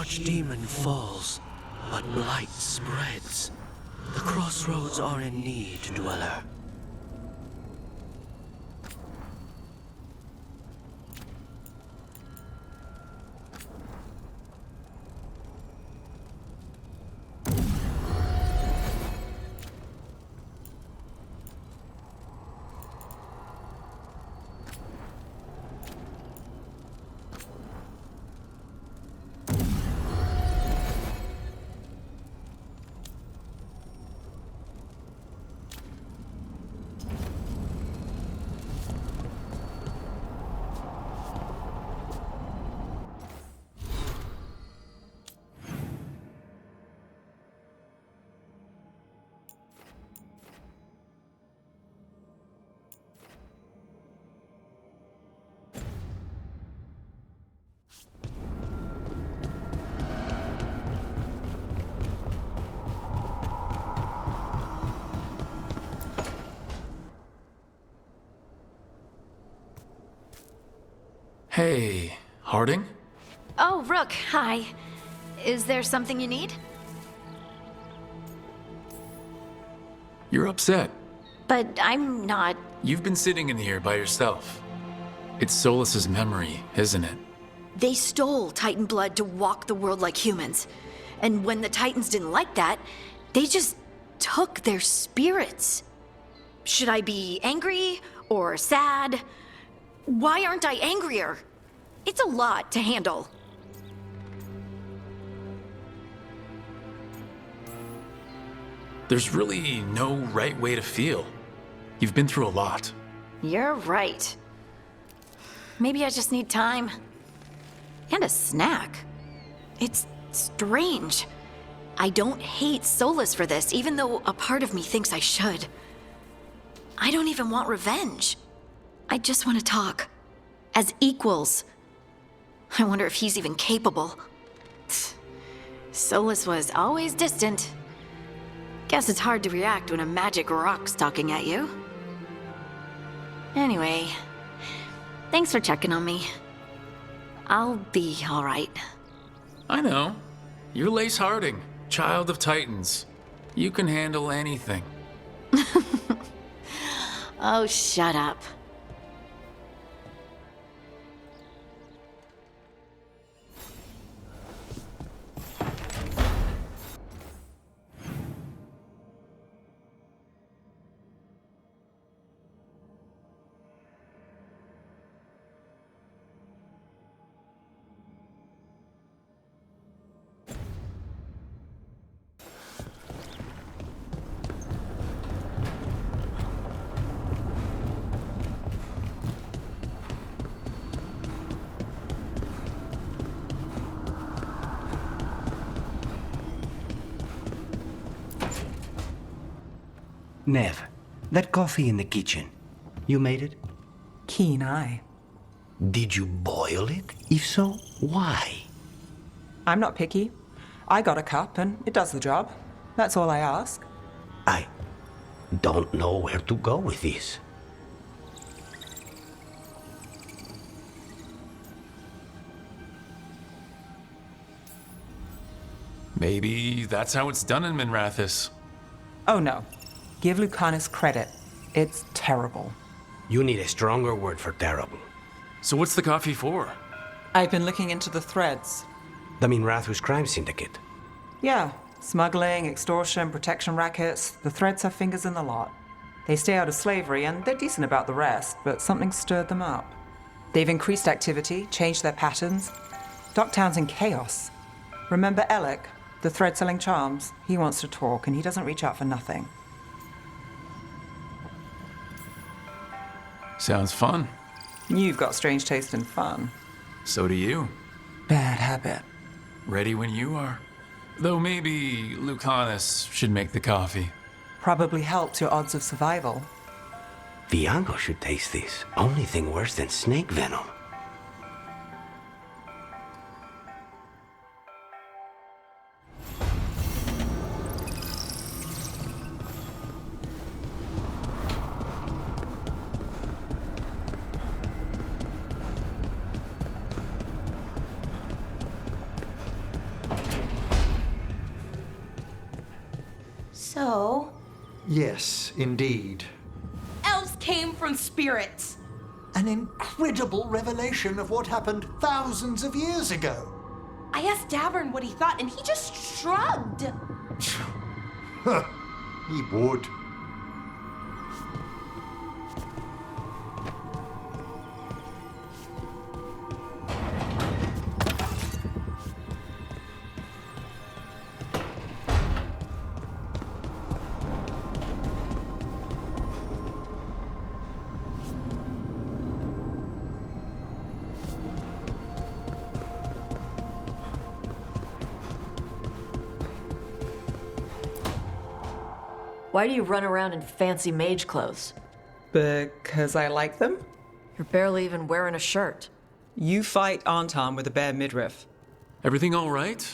archdemon falls, but blight spreads. The crossroads are in need, dweller. Hey, Harding? Oh, Rook, hi. Is there something you need? You're upset. But I'm not. You've been sitting in here by yourself. It's Solas's memory, isn't it? They stole Titan blood to walk the world like humans. And when the Titans didn't like that, they just took their spirits. Should I be angry or sad? Why aren't I angrier? It's a lot to handle. There's really no right way to feel. You've been through a lot. You're right. Maybe I just need time. And a snack. It's strange. I don't hate Solus for this, even though a part of me thinks I should. I don't even want revenge. I just want to talk. As equals. I wonder if he's even capable. Solus was always distant. Guess it's hard to react when a magic rock's talking at you. Anyway, thanks for checking on me. I'll be all right. I know. You're Lace Harding, child of Titans. You can handle anything. Oh, shut up. Nev, that coffee in the kitchen, you made it? Keen eye. Did you boil it? If so, why? I'm not picky. I got a cup and it does the job. That's all I ask. I don't know where to go with this. Maybe that's how it's done in Minrathis. Oh no. Give Lucanus credit. It's terrible. You need a stronger word for terrible. So what's the coffee for? I've been looking into the threads. The Minrathus crime syndicate. Yeah, smuggling, extortion, protection rackets. The threads have fingers in the lot. They stay out of slavery and they're decent about the rest, but something stirred them up. They've increased activity, changed their patterns. Docktown's in chaos. Remember Alec, the thread-selling charms? He wants to talk and he doesn't reach out for nothing. Sounds fun. You've got strange taste in fun. So do you. Bad habit. Ready when you are. Though maybe Lucanus should make the coffee. Probably helps your odds of survival. Viango should taste this. Only thing worse than snake venom. So, Yes, indeed. elves came from spirits. An incredible revelation of what happened thousands of years ago. I asked Davern what he thought, and he just shrugged. He would. Why do you run around in fancy mage clothes? Because I like them? You're barely even wearing a shirt. You fight Anton with a bare midriff. Everything all right?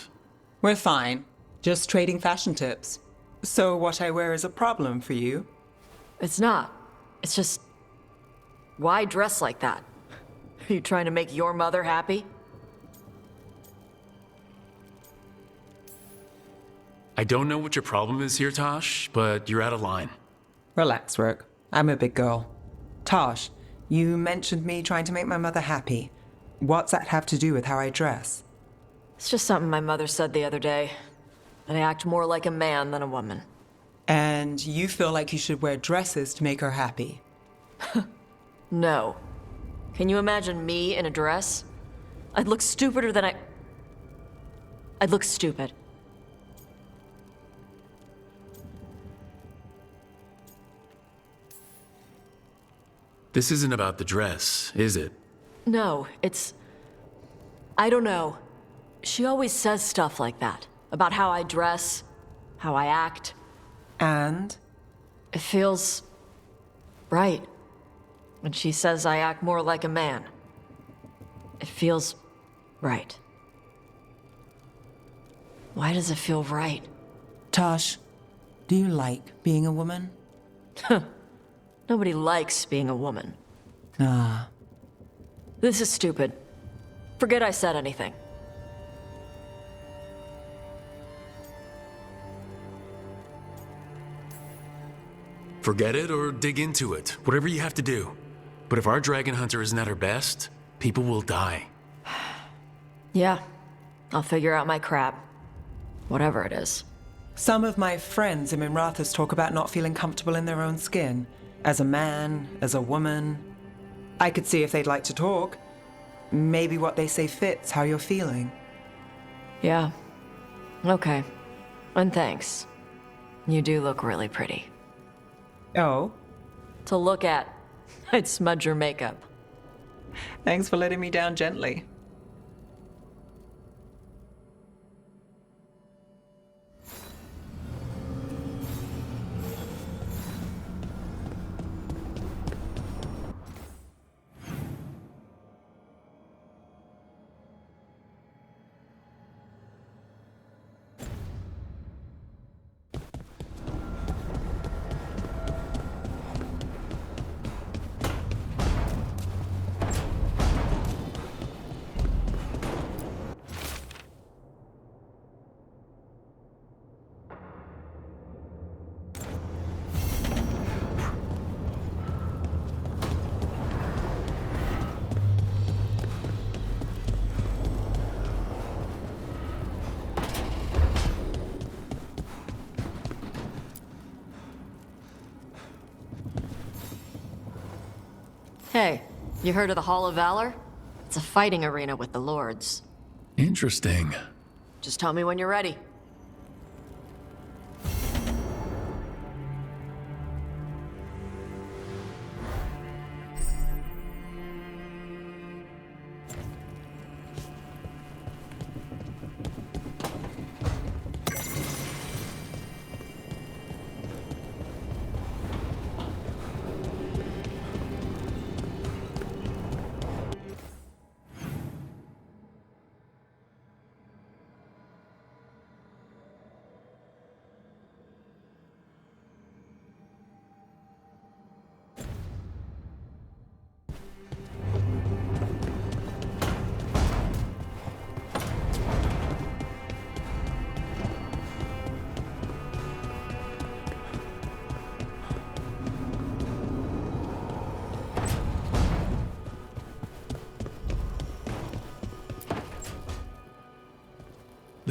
We're fine. Just trading fashion tips. So what I wear is a problem for you? It's not. It's just... Why dress like that? Are you trying to make your mother happy? I don't know what your problem is here, Tosh, but you're out of line. Relax, Rook. I'm a big girl. Tosh, you mentioned me trying to make my mother happy. What's that have to do with how I dress? It's just something my mother said the other day. That I act more like a man than a woman. And you feel like you should wear dresses to make her happy? No. Can you imagine me in a dress? I'd look stupider than I'd look stupid. This isn't about the dress, is it? No, it's... I don't know. She always says stuff like that. About how I dress, how I act. And? It feels... right. When she says I act more like a man. It feels... right. Why does it feel right? Tosh, do you like being a woman? Nobody likes being a woman. Ah. This is stupid. Forget I said anything. Forget it or dig into it. Whatever you have to do. But if our dragon hunter isn't at her best, people will die. Yeah. I'll figure out my crap. Whatever it is. Some of my friends in Minrathous talk about not feeling comfortable in their own skin. As a man, as a woman. I could see if they'd like to talk. Maybe what they say fits how you're feeling. Yeah. Okay. And thanks. You do look really pretty. Oh? To look at, I'd smudge your makeup. Thanks for letting me down gently. Hey, you heard of the Hall of Valor? It's a fighting arena with the lords. Interesting. Just tell me when you're ready.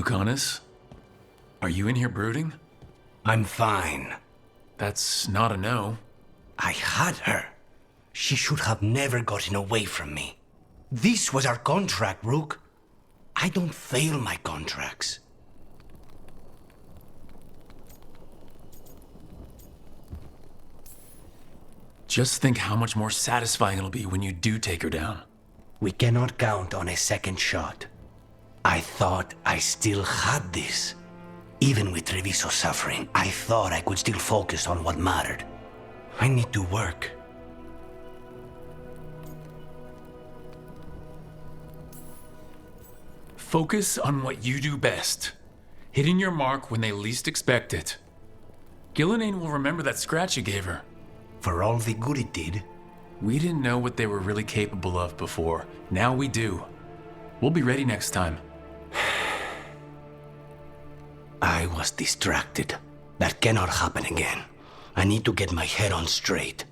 Lucanus, are you in here brooding? I'm fine. That's not a no. I had her. She should have never gotten away from me. This was our contract, Rook. I don't fail my contracts. Just think how much more satisfying it'll be when you do take her down. We cannot count on a second shot. I thought I still had this. Even with Treviso suffering, I thought I could still focus on what mattered. I need to work. Focus on what you do best. Hitting your mark when they least expect it. Gillenane will remember that scratch you gave her. For all the good it did. We didn't know what they were really capable of before. Now we do. We'll be ready next time. I was distracted. That cannot happen again. I need to get my head on straight.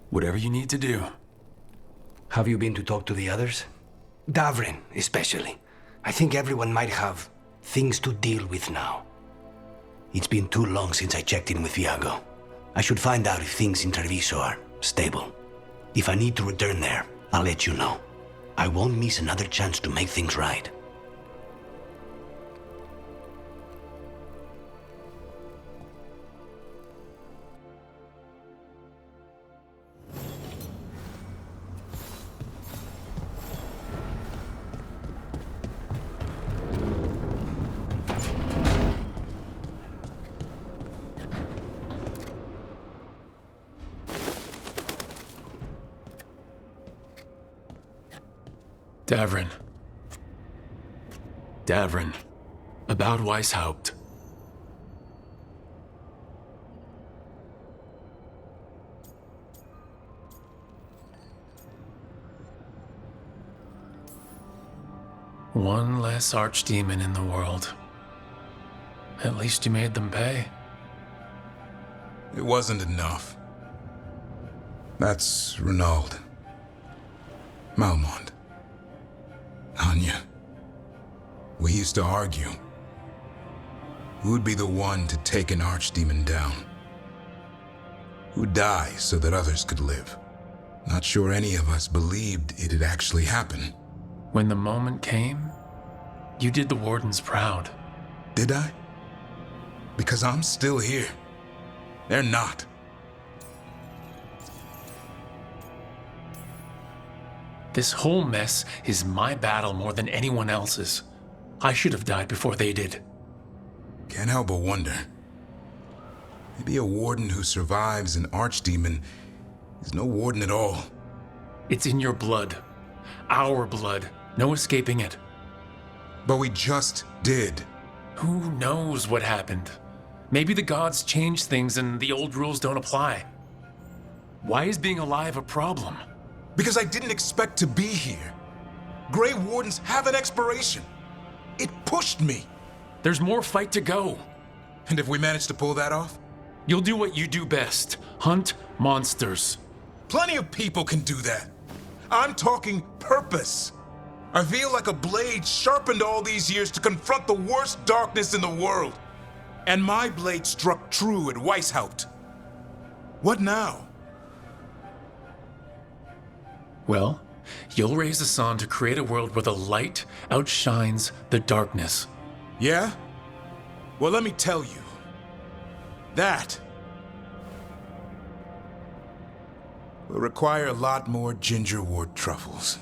Whatever you need to do. Have you been to talk to the others? Davrin, especially. I think everyone might have things to deal with now. It's been too long since I checked in with Viago. I should find out if things in Treviso are stable. If I need to return there, I'll let you know. I won't miss another chance to make things right. Davrin. Davrin. About Weishaupt. One less archdemon in the world. At least you made them pay. It wasn't enough. That's Renaud. Malmont. Anya. We used to argue. Who'd be the one to take an archdemon down? Who'd die so that others could live? Not sure any of us believed it'd actually happen. When the moment came, you did the Wardens proud. Did I? Because I'm still here. They're not. This whole mess is my battle more than anyone else's. I should have died before they did. Can't help but wonder. Maybe a warden who survives an archdemon is no warden at all. It's in your blood. Our blood. No escaping it. But we just did. Who knows what happened? Maybe the gods changed things and the old rules don't apply. Why is being alive a problem? Because I didn't expect to be here. Grey Wardens have an expiration. It pushed me. There's more fight to go. And if we manage to pull that off? You'll do what you do best. Hunt monsters. Plenty of people can do that. I'm talking purpose. I feel like a blade sharpened all these years to confront the worst darkness in the world. And my blade struck true at Weishaupt. What now? Well, you'll raise the sun to create a world where the light outshines the darkness. Yeah? Well, let me tell you. That will require a lot more gingerwort truffles.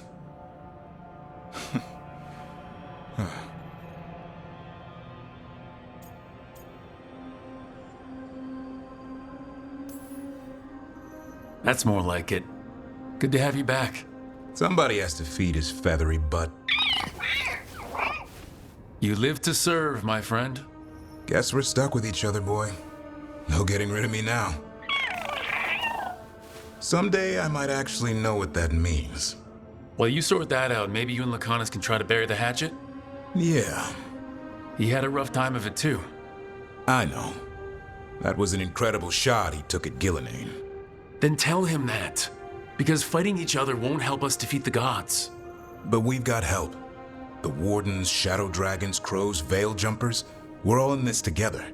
That's more like it. Good to have you back. Somebody has to feed his feathery butt. You live to serve, my friend. Guess we're stuck with each other, boy. No getting rid of me now. Someday I might actually know what that means. While you sort that out, maybe you and Lucanus can try to bury the hatchet? Yeah, He had a rough time of it too. I know. That was an incredible shot he took at Gillenane. Then tell him that. Because fighting each other won't help us defeat the gods. But we've got help. The wardens, shadow dragons, crows, veil jumpers. We're all in this together.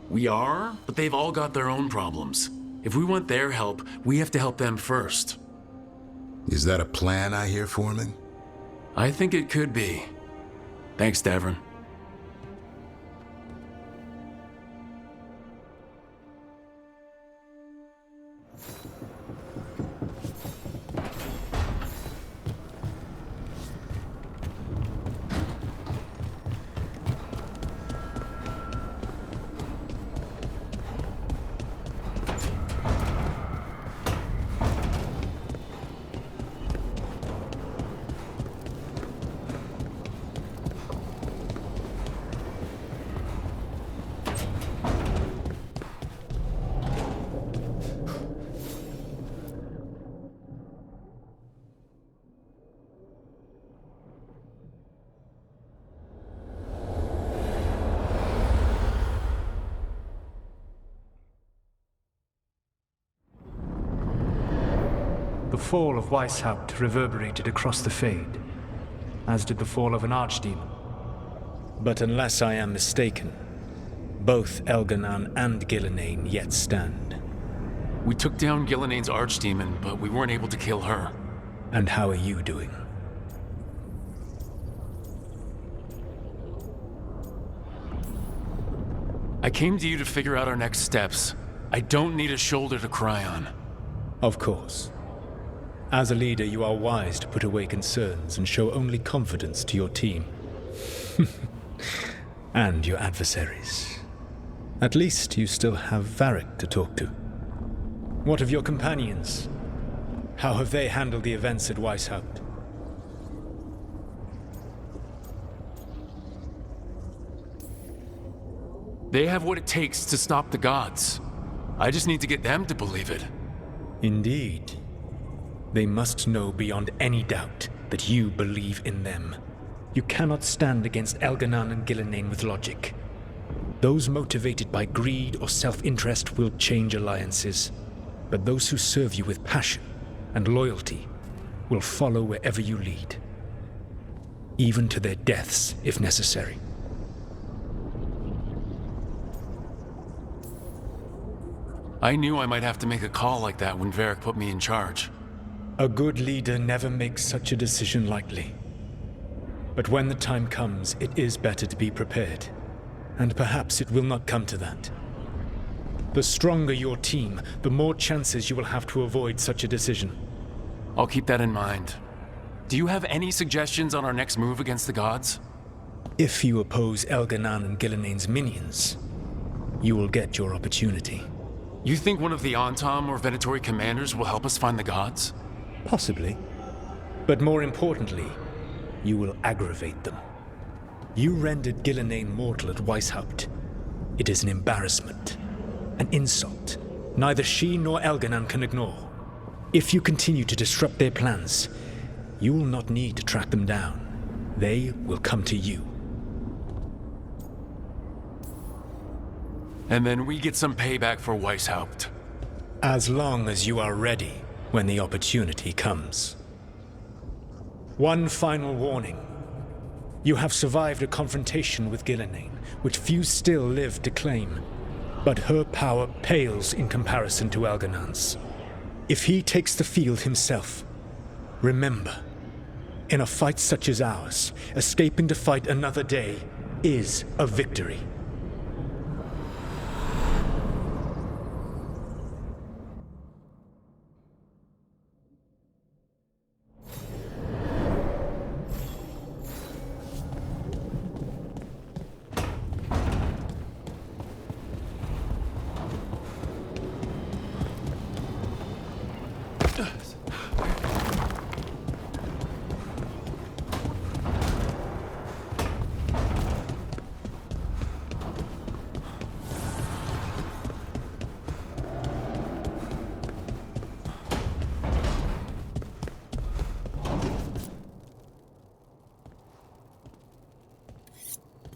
We are, but they've all got their own problems. If we want their help, we have to help them first. Is that a plan I hear forming? I think it could be. Thanks, Davrin. The fall of Weishaupt reverberated across the Fade, as did the fall of an archdemon. But unless I am mistaken, both Elganan and Gillenane yet stand. We took down Gillenane's archdemon, but we weren't able to kill her. And how are you doing? I came to you to figure out our next steps. I don't need a shoulder to cry on. Of course. As a leader, you are wise to put away concerns and show only confidence to your team. And your adversaries. At least you still have Varric to talk to. What of your companions? How have they handled the events at Weishaupt? They have what it takes to stop the gods. I just need to get them to believe it. Indeed. They must know beyond any doubt that you believe in them. You cannot stand against Elganan and Gillenane with logic. Those motivated by greed or self-interest will change alliances, but those who serve you with passion and loyalty will follow wherever you lead, even to their deaths if necessary. I knew I might have to make a call like that when Varric put me in charge. A good leader never makes such a decision lightly. But when the time comes, it is better to be prepared. And perhaps it will not come to that. The stronger your team, the more chances you will have to avoid such a decision. I'll keep that in mind. Do you have any suggestions on our next move against the gods? If you oppose Elganan and Gillenane's minions, you will get your opportunity. You think one of the Antam or Venatori commanders will help us find the gods? Possibly. But more importantly, you will aggravate them. You rendered Gillenane mortal at Weishaupt. It is an embarrassment, an insult, neither she nor Elganan can ignore. If you continue to disrupt their plans, you will not need to track them down. They will come to you. And then we get some payback for Weishaupt. As long as you are ready when the opportunity comes. One final warning. You have survived a confrontation with Gillenane, which few still live to claim. But her power pales in comparison to Elganan's. If he takes the field himself, remember, in a fight such as ours, escaping to fight another day is a victory.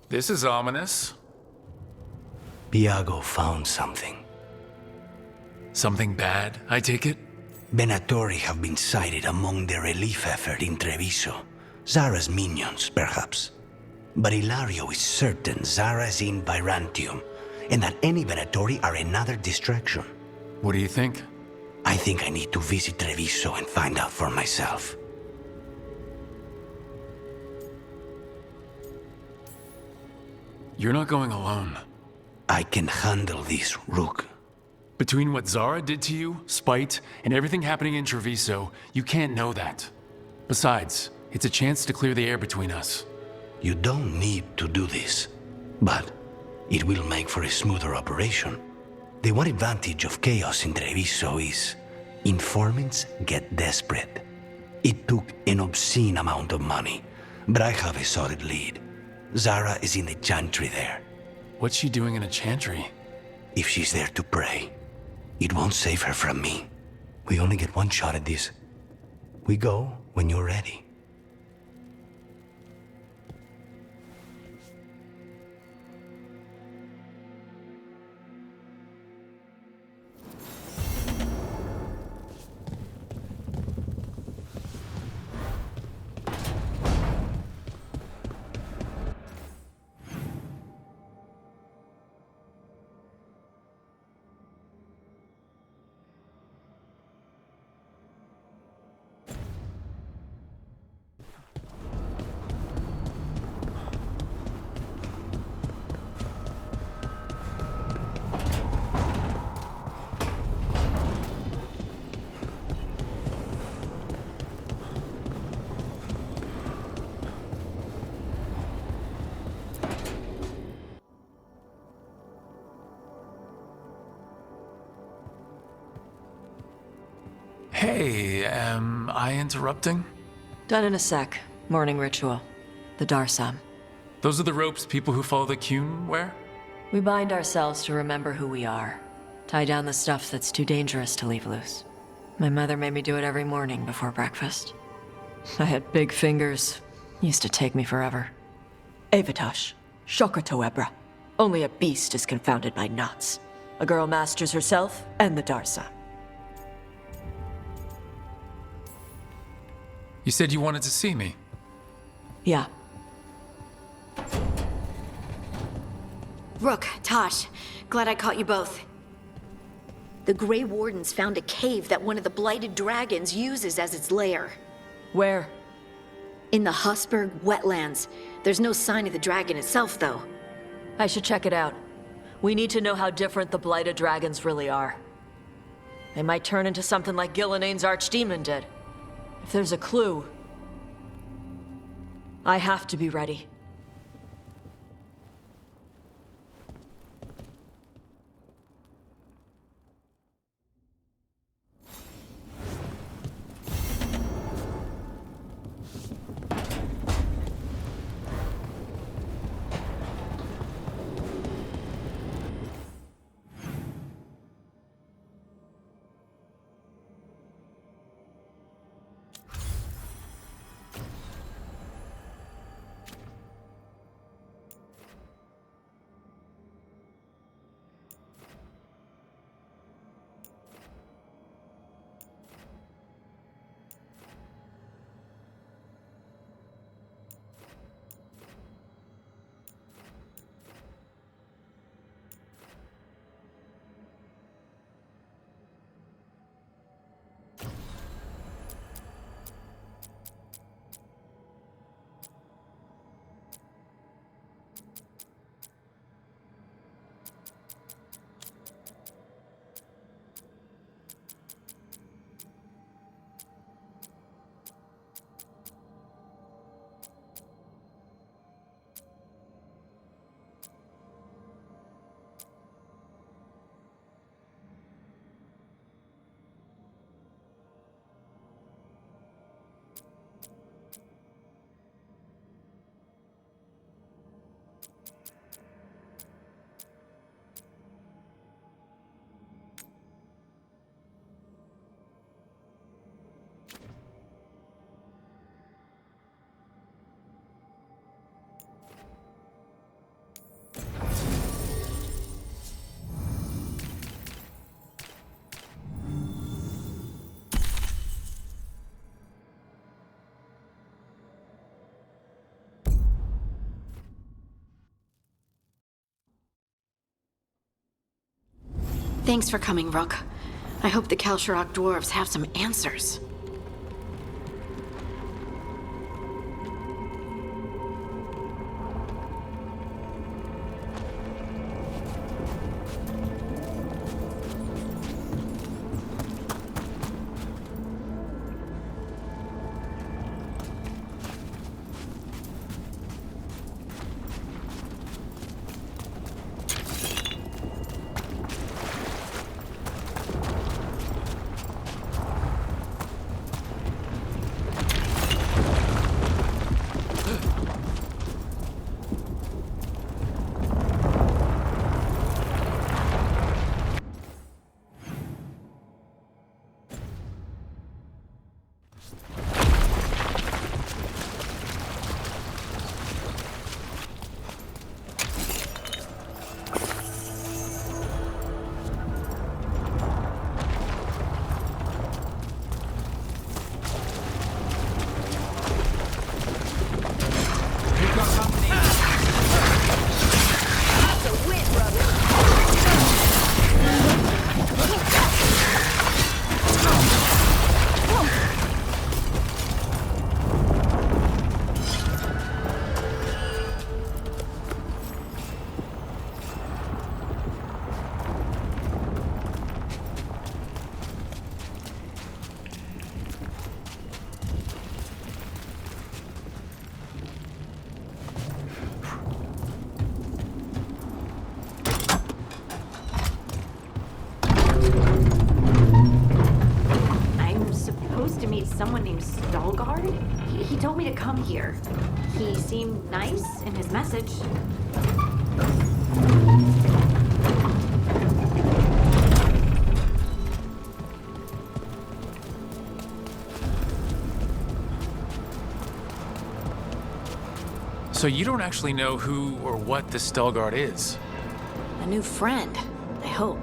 This is ominous. Viago found something. Something bad, I take it? Venatori have been sighted among the relief effort in Treviso. Zara's minions, perhaps. But Ilario is certain Zara is in Byzantium, and that any Venatori are another distraction. What do you think? I think I need to visit Treviso and find out for myself. You're not going alone. I can handle this, Rook. Between what Zara did to you, spite, and everything happening in Treviso, you can't know that. Besides, it's a chance to clear the air between us. You don't need to do this, but it will make for a smoother operation. The one advantage of chaos in Treviso is informants get desperate. It took an obscene amount of money, but I have a solid lead. Zara is in the chantry there. What's she doing in a chantry? If she's there to pray, it won't save her from me. We only get one shot at this. We go when you're ready. Hey, am I interrupting? Done in a sec. Morning ritual. The Darsam. Those are the ropes people who follow the Qun wear? We bind ourselves to remember who we are. Tie down the stuff that's too dangerous to leave loose. My mother made me do it every morning before breakfast. I had big fingers. Used to take me forever. Avatash. Shokratoebra. Only a beast is confounded by knots. A girl masters herself and the Darsam. You said you wanted to see me. Yeah. Rook, Tosh, glad I caught you both. The Grey Wardens found a cave that one of the Blighted Dragons uses as its lair. Where? In the Husberg wetlands. There's no sign of the dragon itself, though. I should check it out. We need to know how different the Blighted Dragons really are. They might turn into something like Gillenane's archdemon did. If there's a clue, I have to be ready. Thanks for coming, Rook. I hope the Kalsharok dwarves have some answers. Someone named Stalgard? He told me to come here. He seemed nice in his message. So you don't actually know who or what the Stalgard is? A new friend, I hope.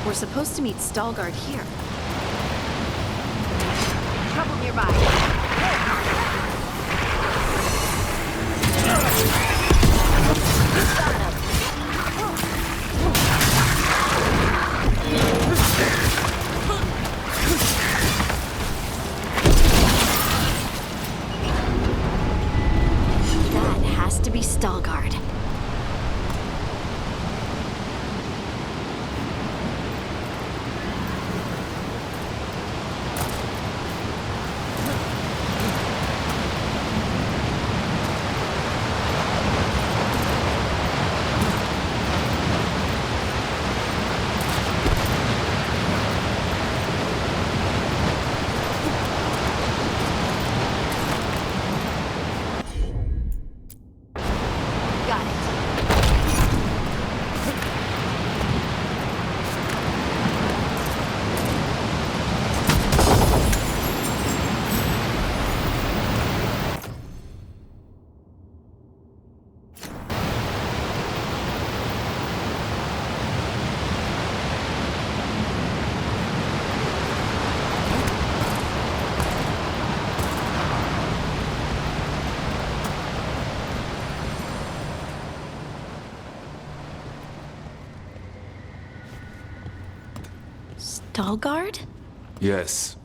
We're supposed to meet Stalgard here. Trouble nearby. That has to be Stalgard. Stalgard? Yes.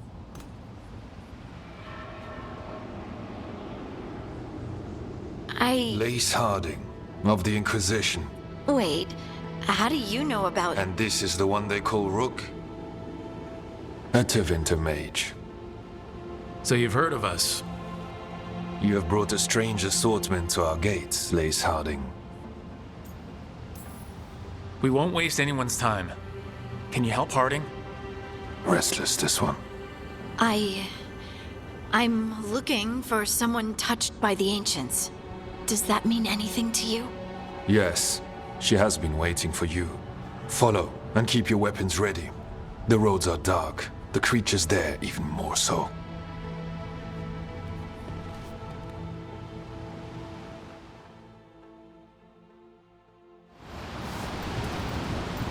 Lace Harding, of the Inquisition. Wait, how do you know about... And this is the one they call Rook? A Tevinter mage. So you've heard of us. You have brought a strange assortment to our gates, Lace Harding. We won't waste anyone's time. Can you help Harding? Restless, this one. I'm looking for someone touched by the ancients. Does that mean anything to you? Yes, she has been waiting for you. Follow, and keep your weapons ready. The roads are dark, the creatures there even more so.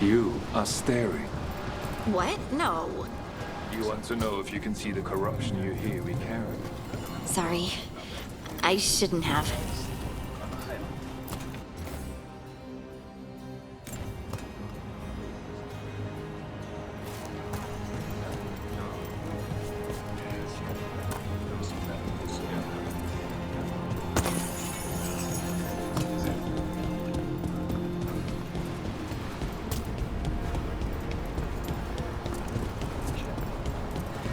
You are staring. What? No. You want to know if you can see the corruption you hear we carry? Sorry. I shouldn't have.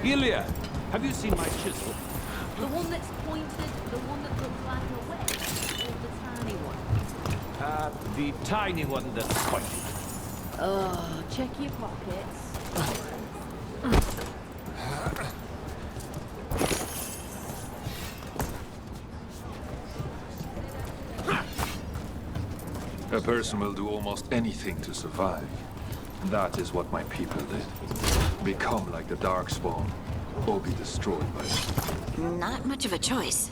Ilya, have you seen my chisel? The one that's pointed, the one that looks like a wedge, or the tiny one? The tiny one that's pointed. Oh, check your pockets. A person will do almost anything to survive. That is what my people did. Become like the Darkspawn, or be destroyed by them. Not much of a choice.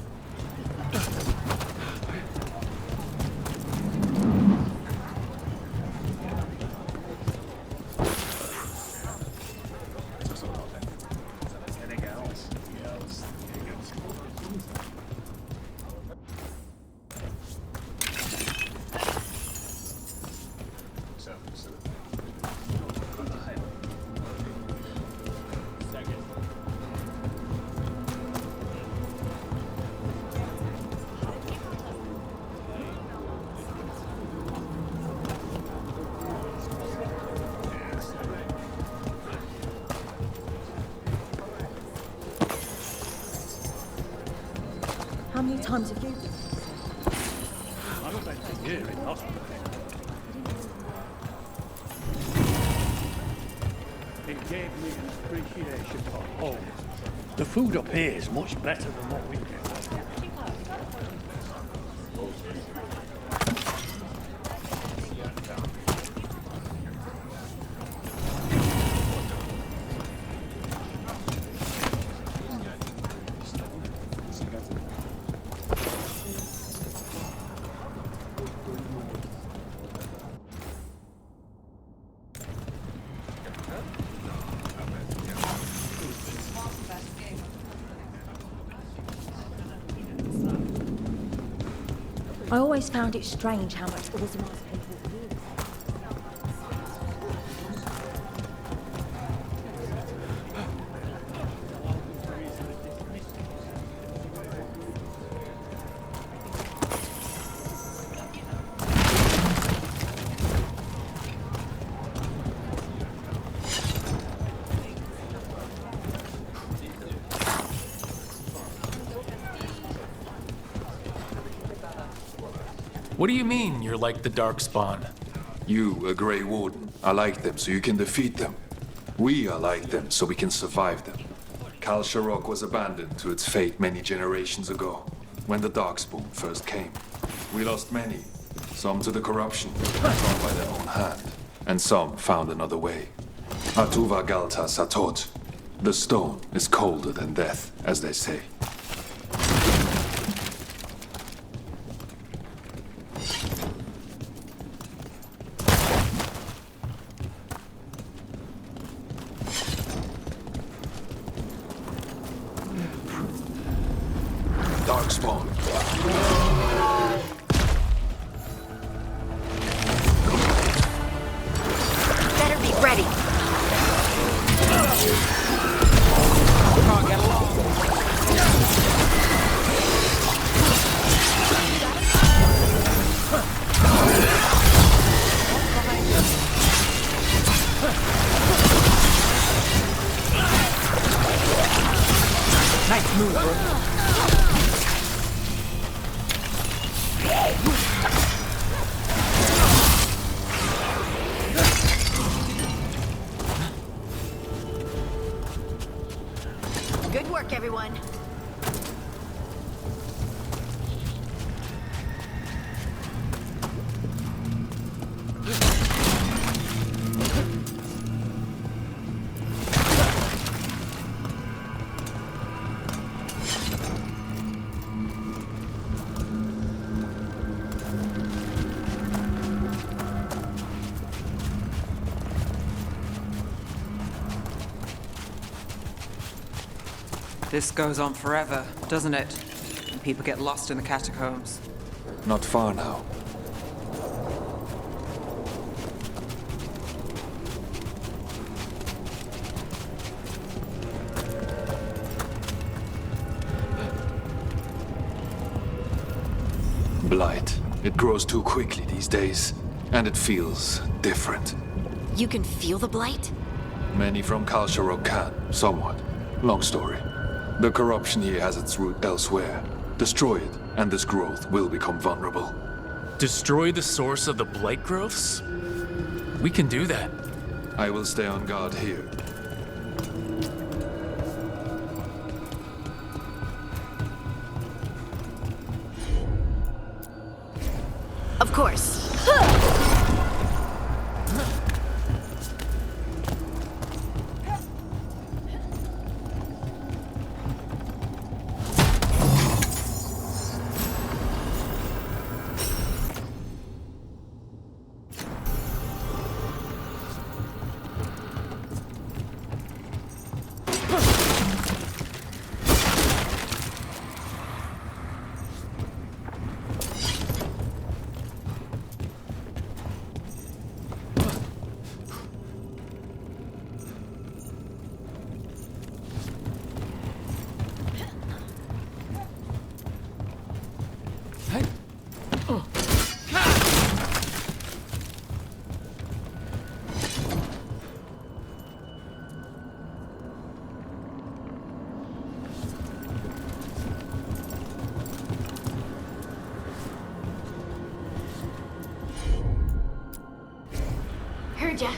How many times have you been? I don't think it's here in hospital. It gave me an appreciation for home. The food up here is much better than what we get. I always found it strange how much Orzammar's people use. What do you mean, you're like the Darkspawn? You, a Grey Warden, are like them so you can defeat them. We are like them so we can survive them. Kal Sharok was abandoned to its fate many generations ago, when the Darkspawn first came. We lost many, some to the corruption, some by their own hand, and some found another way. Atuva Galta Satot. The stone is colder than death, as they say. Darkspawn. Better be ready. Can't get along. Move, bro. Good work, everyone. This goes on forever, doesn't it? And people get lost in the catacombs. Not far now. Blight. It grows too quickly these days, and it feels different. You can feel the blight? Many from Kalsharok can, somewhat. Long story. The corruption here has its root elsewhere. Destroy it, and this growth will become vulnerable. Destroy the source of the blight growths? We can do that. I will stay on guard here. Of course. Heard ya.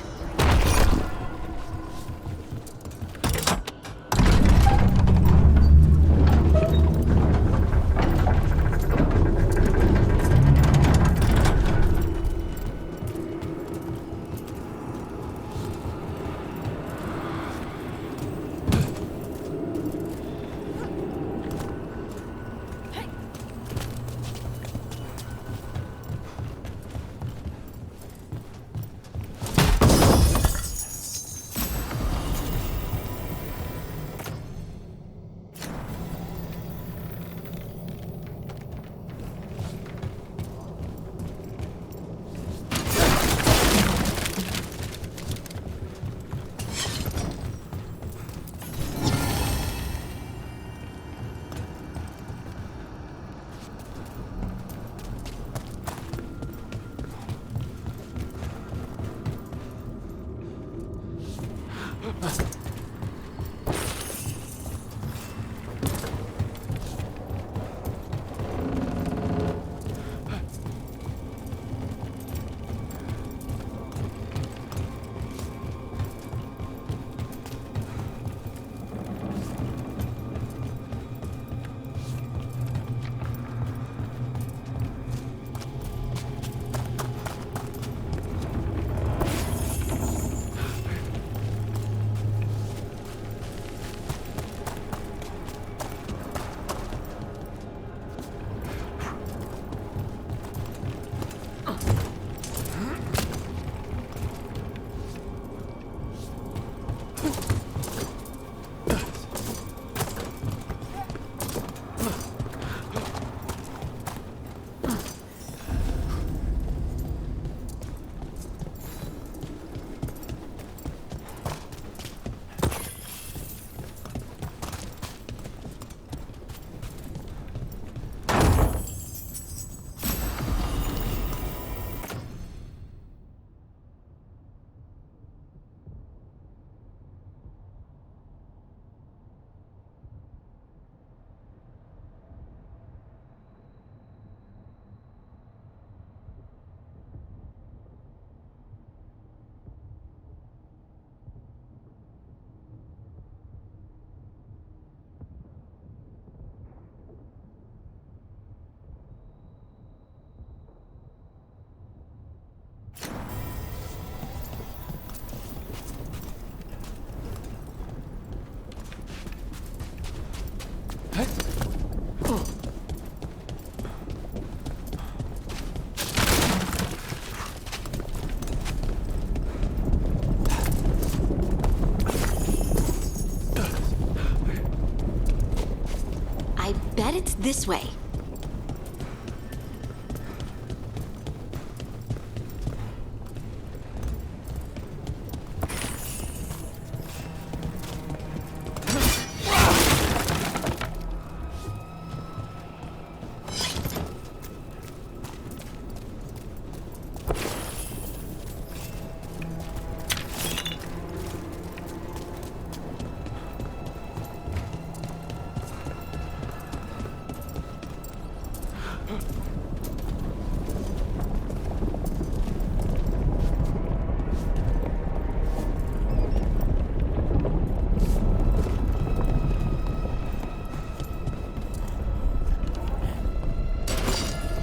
bet it's this way.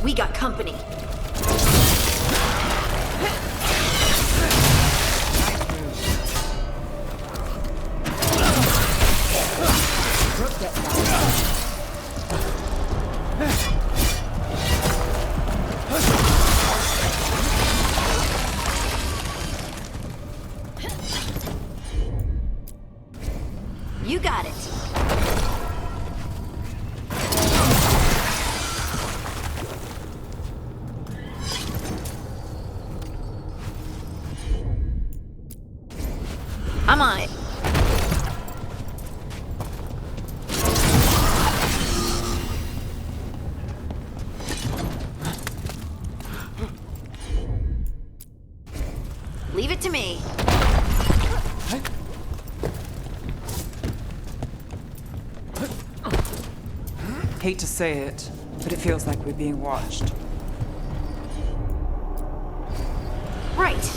We got company. You got it. I'm on it. Leave it to me. Hate to say it, but it feels like we're being watched. Right.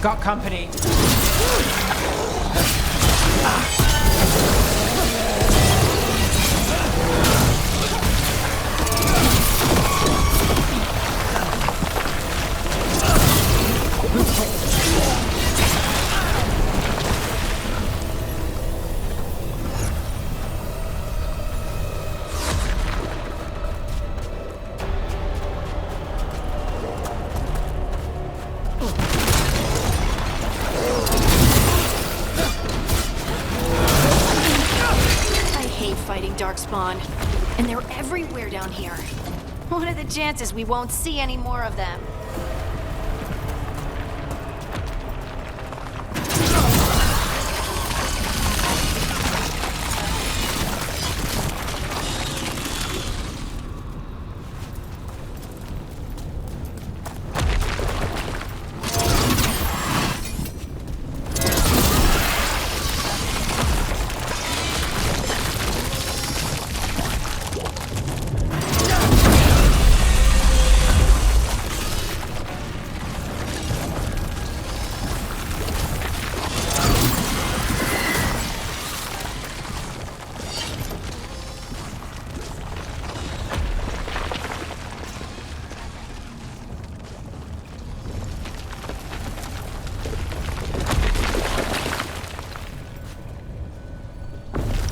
Got company. Darkspawn, and they're everywhere down here. What are the chances we won't see any more of them?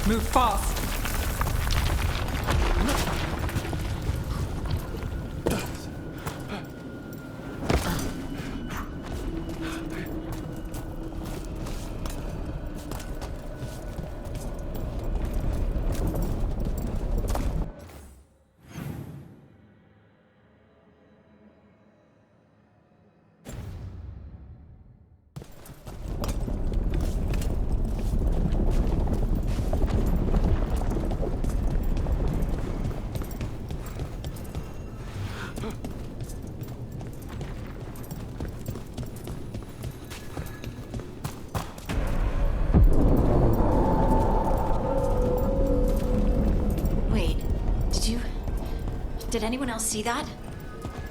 Move fast. Did anyone else see that?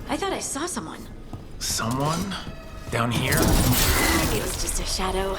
I thought I saw someone. Someone? Down here? Maybe it was just a shadow.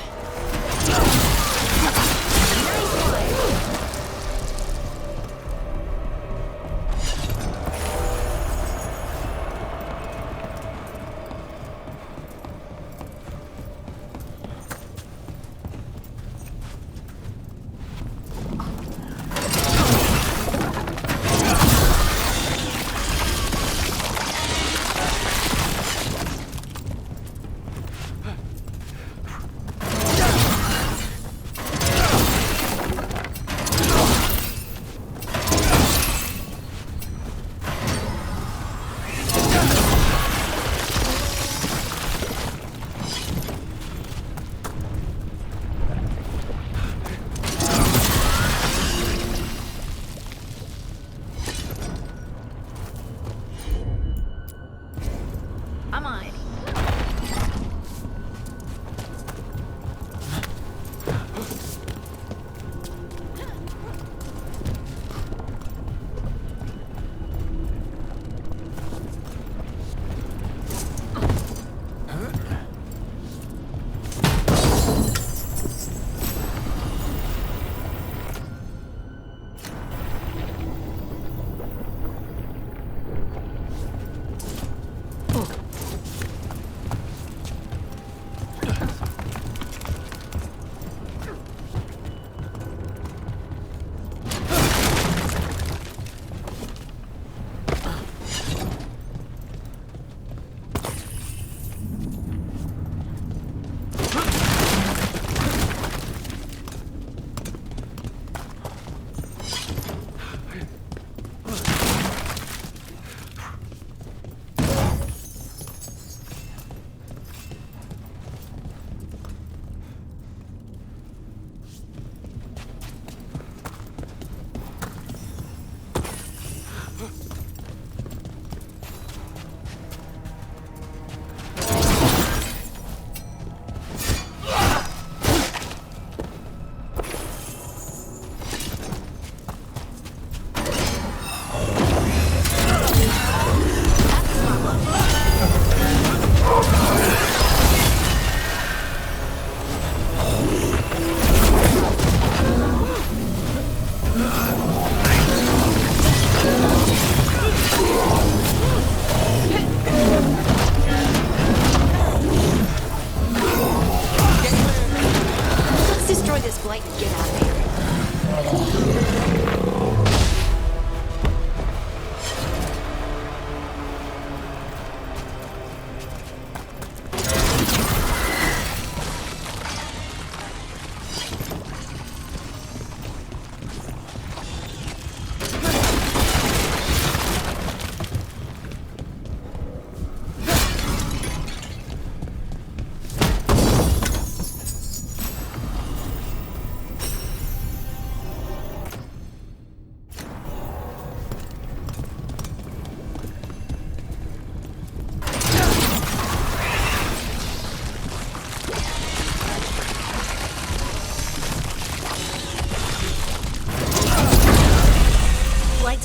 I'm on it.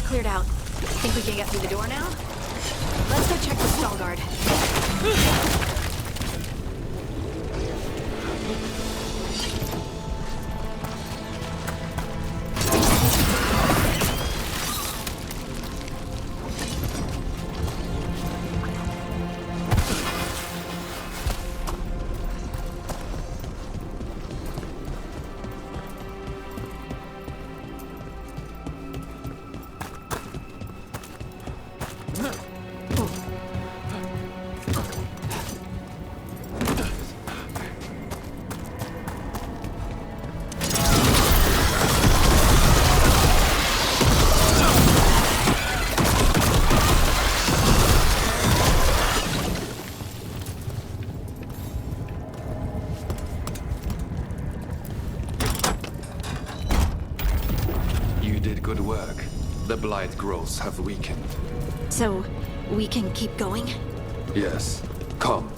Cleared out. Think we can get through the door now? Let's go check the stall guard. Good work. The blight growths have weakened. So, we can keep going? Yes. Come.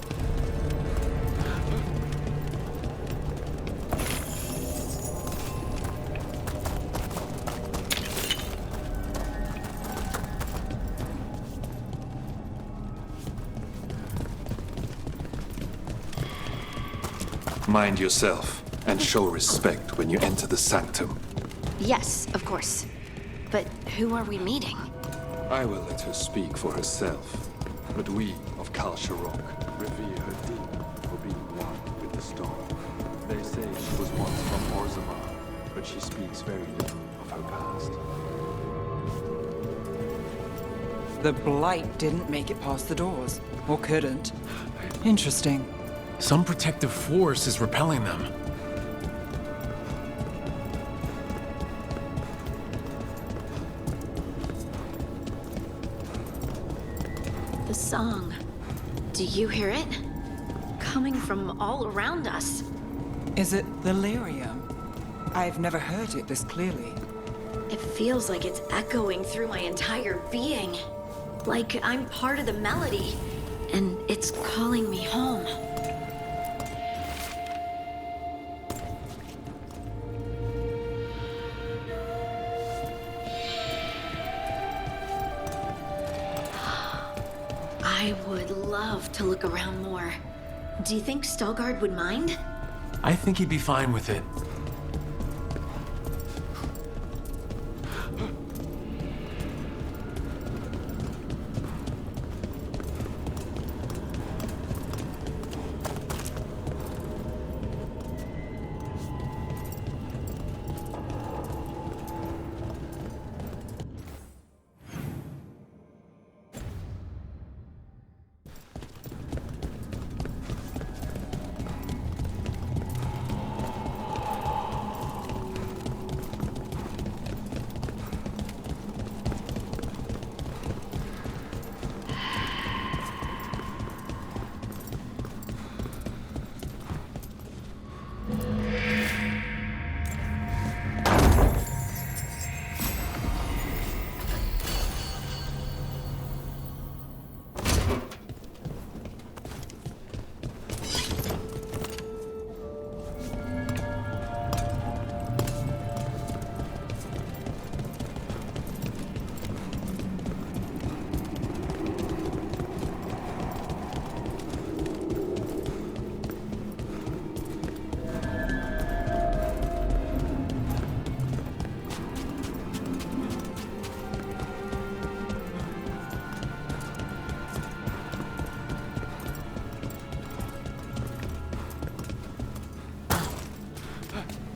Mind yourself, and show respect when you enter the sanctum. Yes, of course. But who are we meeting? I will let her speak for herself. But we of Kal Sharok revere her deep for being one with the storm. They say she was once from Orzammar, but she speaks very little of her past. The Blight didn't make it past the doors. Or couldn't. Interesting. Some protective force is repelling them. The song. Do you hear it? Coming from all around us. Is it delirium? I've never heard it this clearly. It feels like it's echoing through my entire being. Like I'm part of the melody, and it's calling me home. I would love to look around more. Do you think Stalgard would mind? I think he'd be fine with it.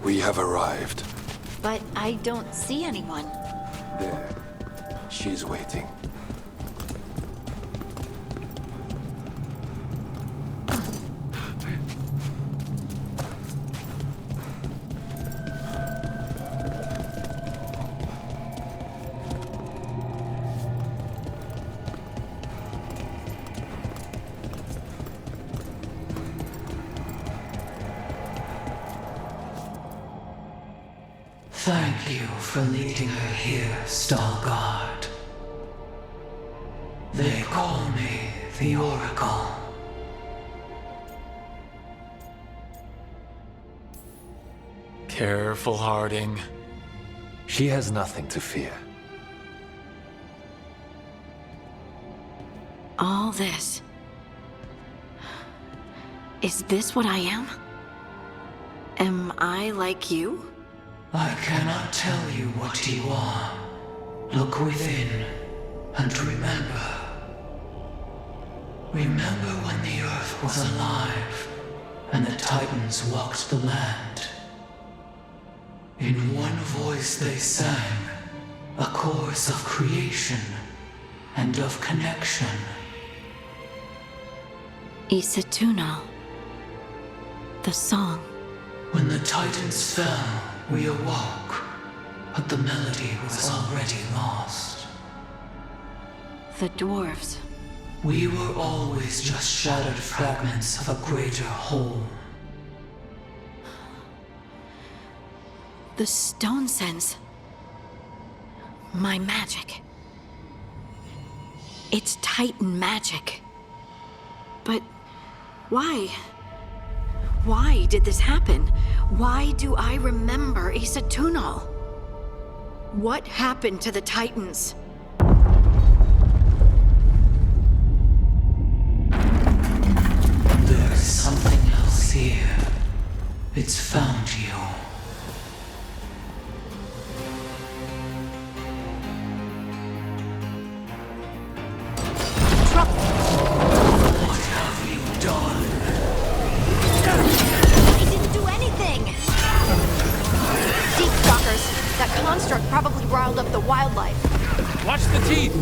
We have arrived. But I don't see anyone. There. She's waiting. Thank you for leading her here, Stalgard. They call me the Oracle. Careful, Harding. She has nothing to fear. All this. Is this what I am? Am I like you? I cannot tell you what you are. Look within and remember. Remember when the Earth was alive and the Titans walked the land. In one voice they sang a chorus of creation and of connection. Isatuno. The song. When the Titans fell, we awoke, but the melody was already lost. The dwarves. We were always just shattered fragments of a greater whole. The stone sense. My magic. It's Titan magic. But why? Why did this happen? Why do I remember Isatuno? What happened to the Titans? There's something else here. teeth!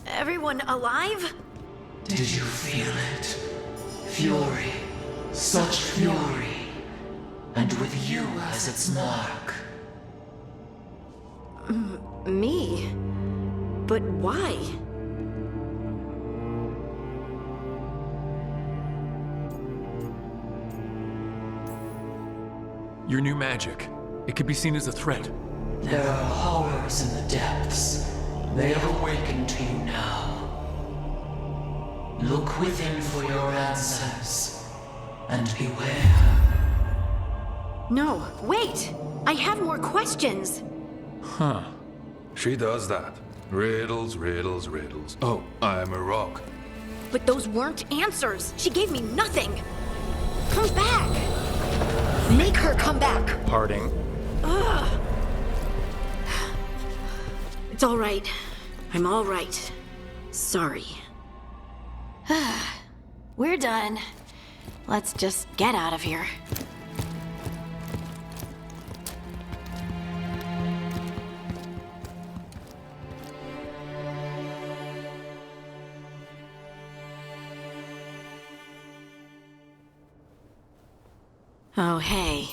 Everyone alive? Did you feel it? Fury. Such fury. And with you as its mark. Me? But why? Your new magic. It could be seen as a threat. There are horrors in the depths. They have awakened to you now. Look within for your answers. And beware. No, wait! I have more questions! Huh. She does that. Riddles, riddles, riddles. Oh, I'm a rock. But those weren't answers! She gave me nothing! Come back! Make her come back! Harding. Ugh. It's all right. I'm all right. Sorry. We're done. Let's just get out of here. Oh, hey.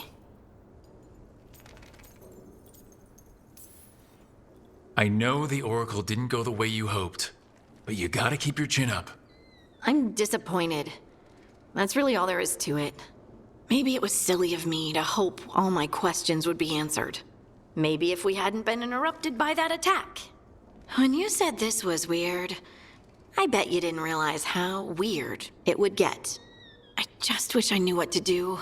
I know the Oracle didn't go the way you hoped, but you gotta keep your chin up. I'm disappointed. That's really all there is to it. Maybe it was silly of me to hope all my questions would be answered. Maybe if we hadn't been interrupted by that attack. When you said this was weird, I bet you didn't realize how weird it would get. I just wish I knew what to do.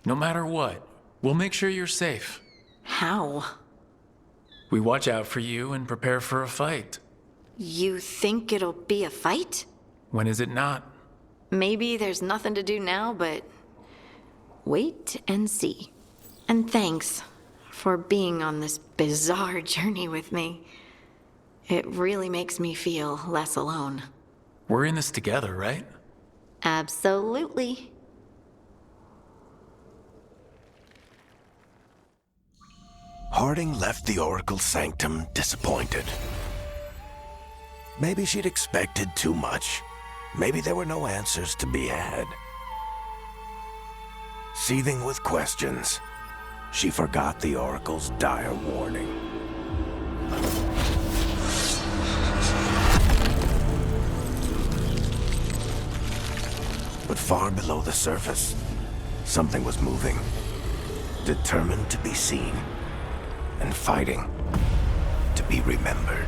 No matter what, we'll make sure you're safe. How? We watch out for you and prepare for a fight. You think it'll be a fight? When is it not? Maybe there's nothing to do now, but wait and see. And thanks for being on this bizarre journey with me. It really makes me feel less alone. We're in this together, right? Absolutely. Harding left the Oracle's sanctum disappointed. Maybe she'd expected too much. Maybe there were no answers to be had. Seething with questions, she forgot the Oracle's dire warning. But far below the surface, something was moving, determined to be seen, and fighting to be remembered.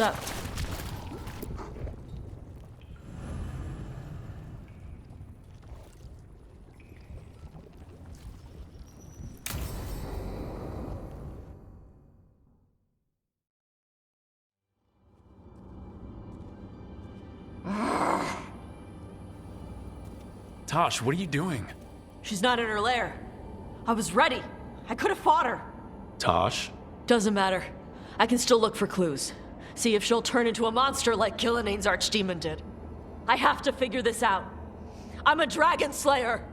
up? Tosh, what are you doing? She's not in her lair. I was ready. I could have fought her. Tosh? Doesn't matter. I can still look for clues. See if she'll turn into a monster like Gilnean's archdemon did. I have to figure this out. I'm a dragon slayer.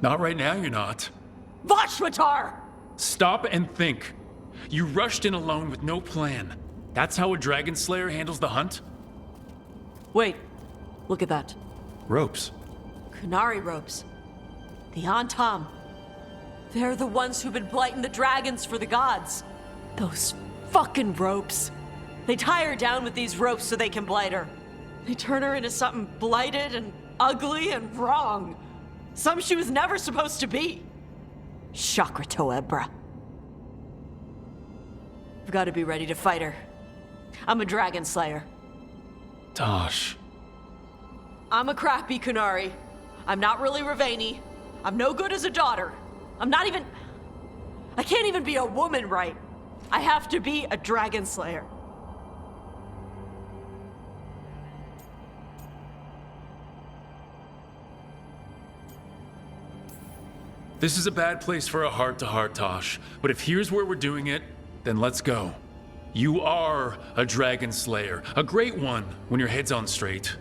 Not right now, you're not. Vashwatar! Stop and think. You rushed in alone with no plan. That's how a dragon slayer handles the hunt? Wait. Look at that. Ropes. Kunari ropes. The Antam. They're the ones who've been blighting the dragons for the gods. Those fucking ropes. They tie her down with these ropes so they can blight her. They turn her into something blighted and ugly and wrong. Some she was never supposed to be. Chakra Toebra. I've got to be ready to fight her. I'm a dragon slayer. Tosh. I'm a crappy Kunari. I'm not really Ravani. I'm no good as a daughter. I can't even be a woman right. I have to be a dragon slayer. This is a bad place for a heart-to-heart, Tosh. But if here's where we're doing it, then let's go. You are a dragon slayer, a great one when your head's on straight.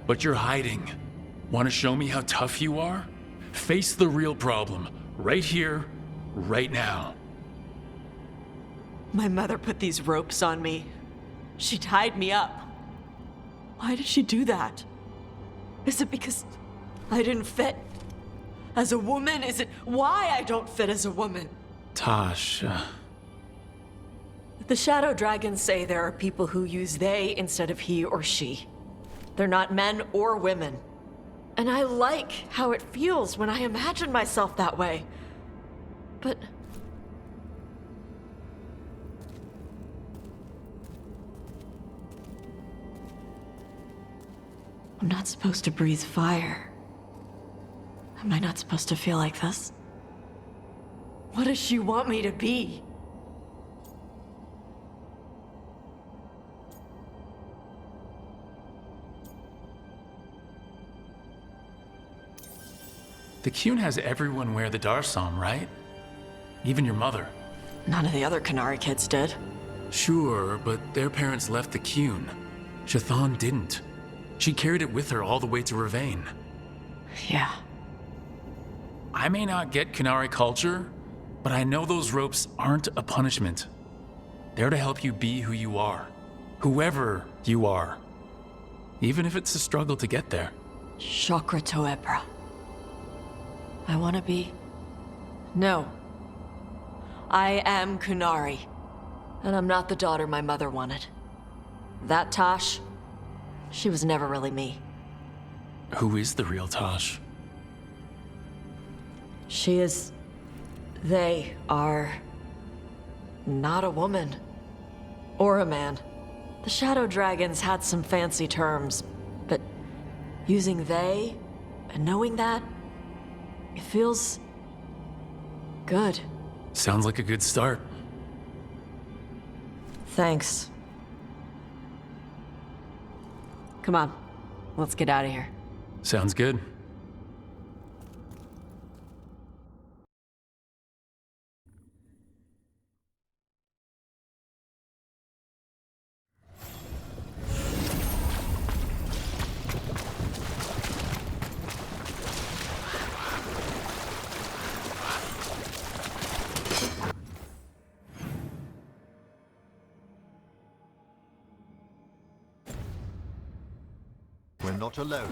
But you're hiding. Want to show me how tough you are? Face the real problem, right here, right now. My mother put these ropes on me. She tied me up. Why did she do that? Is it because I didn't fit? As a woman, is it why I don't fit as a woman? Tosh, The shadow dragons say there are people who use they instead of he or she. They're not men or women. And I like how it feels when I imagine myself that way. But I'm not supposed to breathe fire. Am I not supposed to feel like this? What does she want me to be? the Qun has everyone wear the Darsam, right? Even your mother. None of the other Kunari kids did. Sure, but their parents left the Qun. Shathan didn't. She carried it with her all the way to Ravane. Yeah. I may not get Kunari culture, but I know those ropes aren't a punishment. They're to help you be who you are. Whoever you are. Even if it's a struggle to get there. Chakra Toebra. I want to be... No. I am Kunari. And I'm not the daughter my mother wanted. That Tosh, she was never really me. Who is the real Tosh? She is... They are... not a woman. Or a man. The Shadow Dragons had some fancy terms, but using they and knowing that, it feels... good. Sounds like a good start. Thanks. Come on, let's get out of here. Sounds good. We're not alone.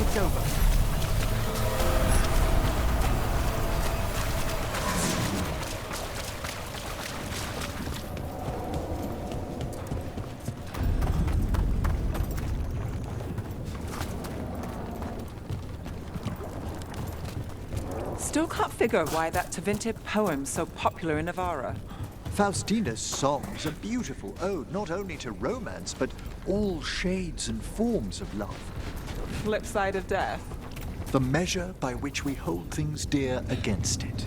It's over. Still can't figure why that Tevinter poem's so popular in Navarra. Faustina's songs are beautiful ode not only to romance, but all shades and forms of love. Flip side of death. The measure by which we hold things dear against it.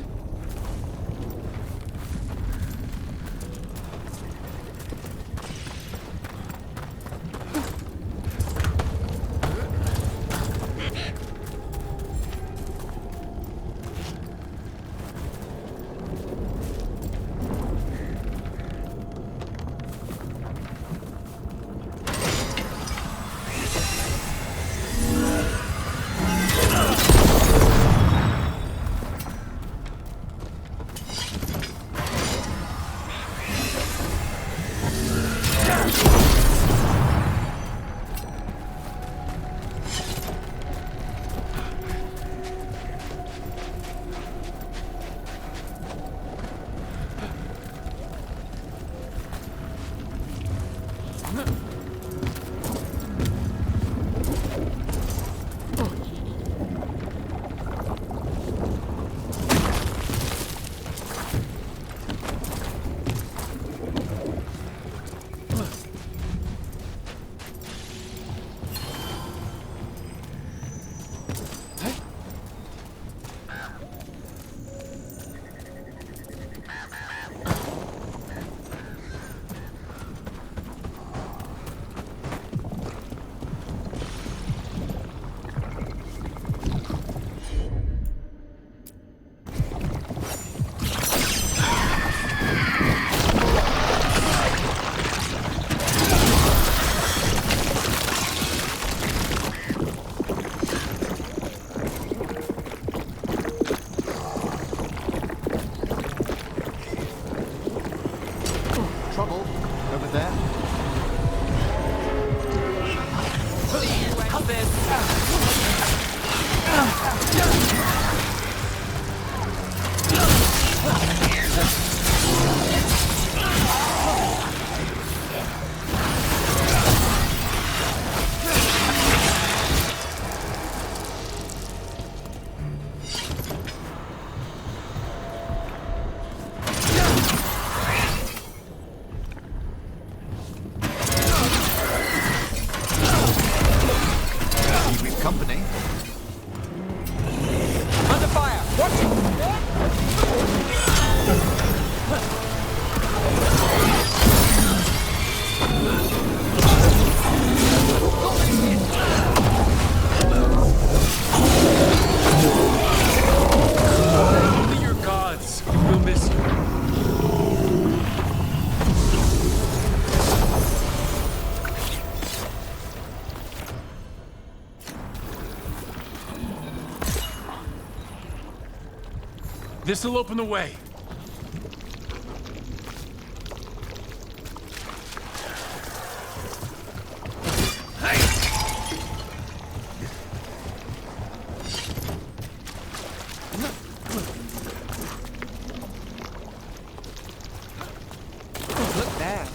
Trouble over there. Company. Under fire! Watch Only your gods will miss you. This'll open the way. Look there.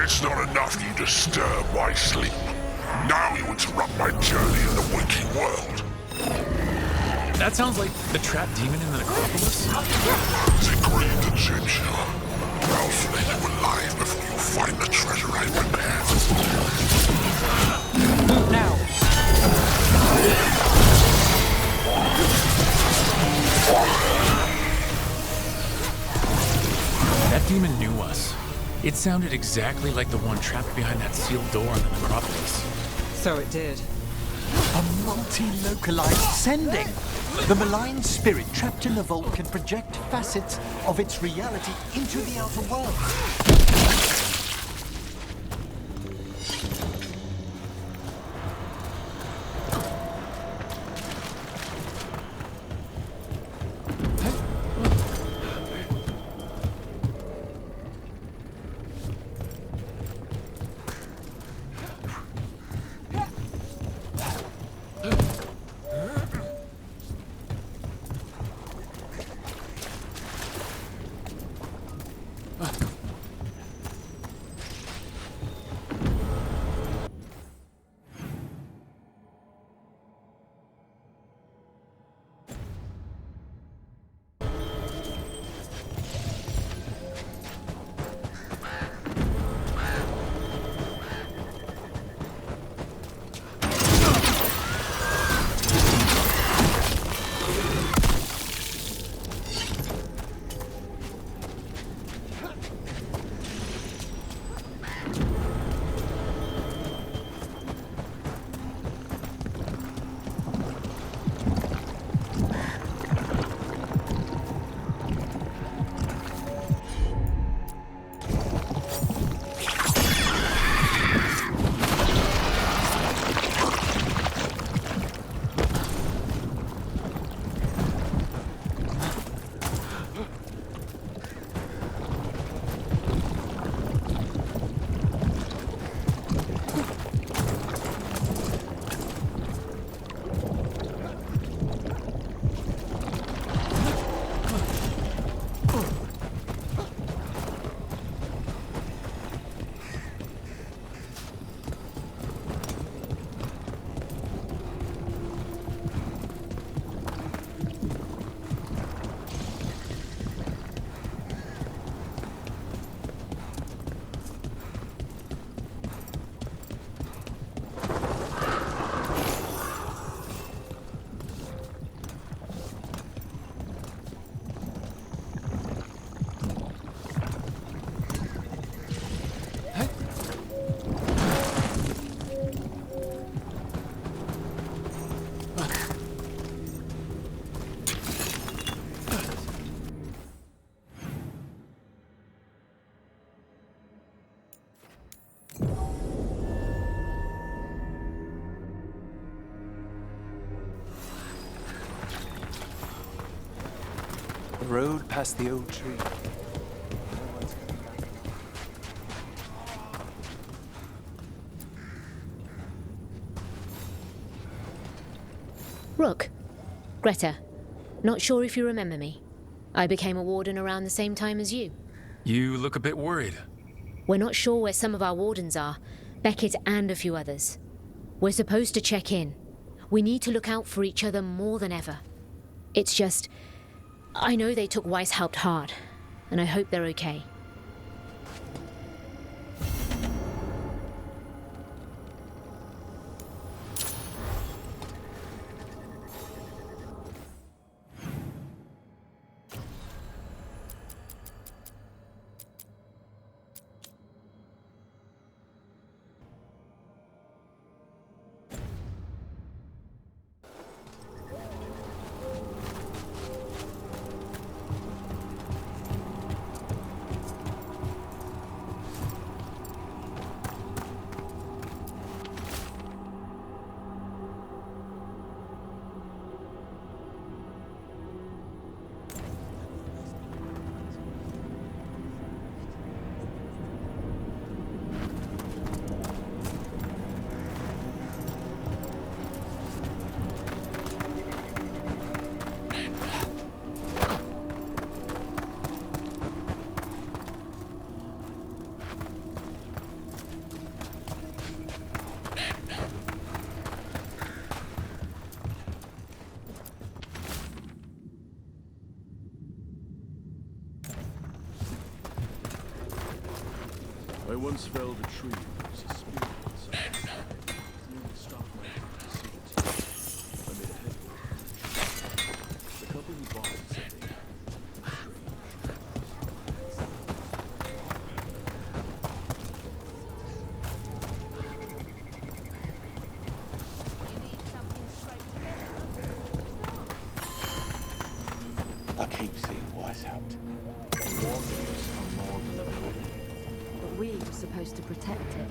It's not enough you disturb my sleep. Now you interrupt my journey in the waking world. That sounds like the trapped demon in the necropolis. It's a great Egyptian. Well, demon knew us. It sounded exactly like the one trapped behind that sealed door in the necropolis. So it did. A multi-localized sending! The malign spirit trapped in the vault can project facets of its reality into the outer world. The road past the old tree. Rook. Greta. Not sure if you remember me. I became a warden around the same time as you. You look a bit worried. We're not sure where some of our wardens are. Beckett and a few others. We're supposed to check in. We need to look out for each other more than ever. It's just... I know they took Weishaupt hard, and I hope they're okay. I once felled a tree that was a spirit inside. Nearly stopped my heart to see it. I made a headway. The couple who bought it said they had strange. supposed to protect it.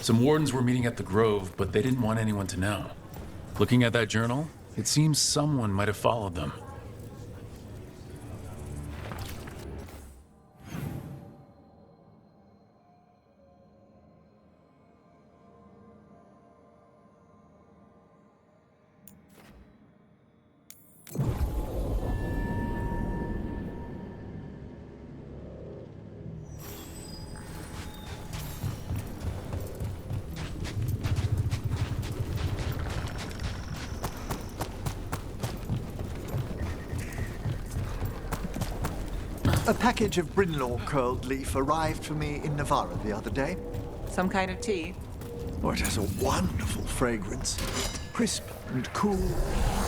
Some wardens were meeting at the Grove, but they didn't want anyone to know. Looking at that journal, it seems someone might have followed them. A package of Brynlaw curled leaf arrived for me in Navarra the other day. Some kind of tea? Oh, it has a wonderful fragrance. Crisp and cool.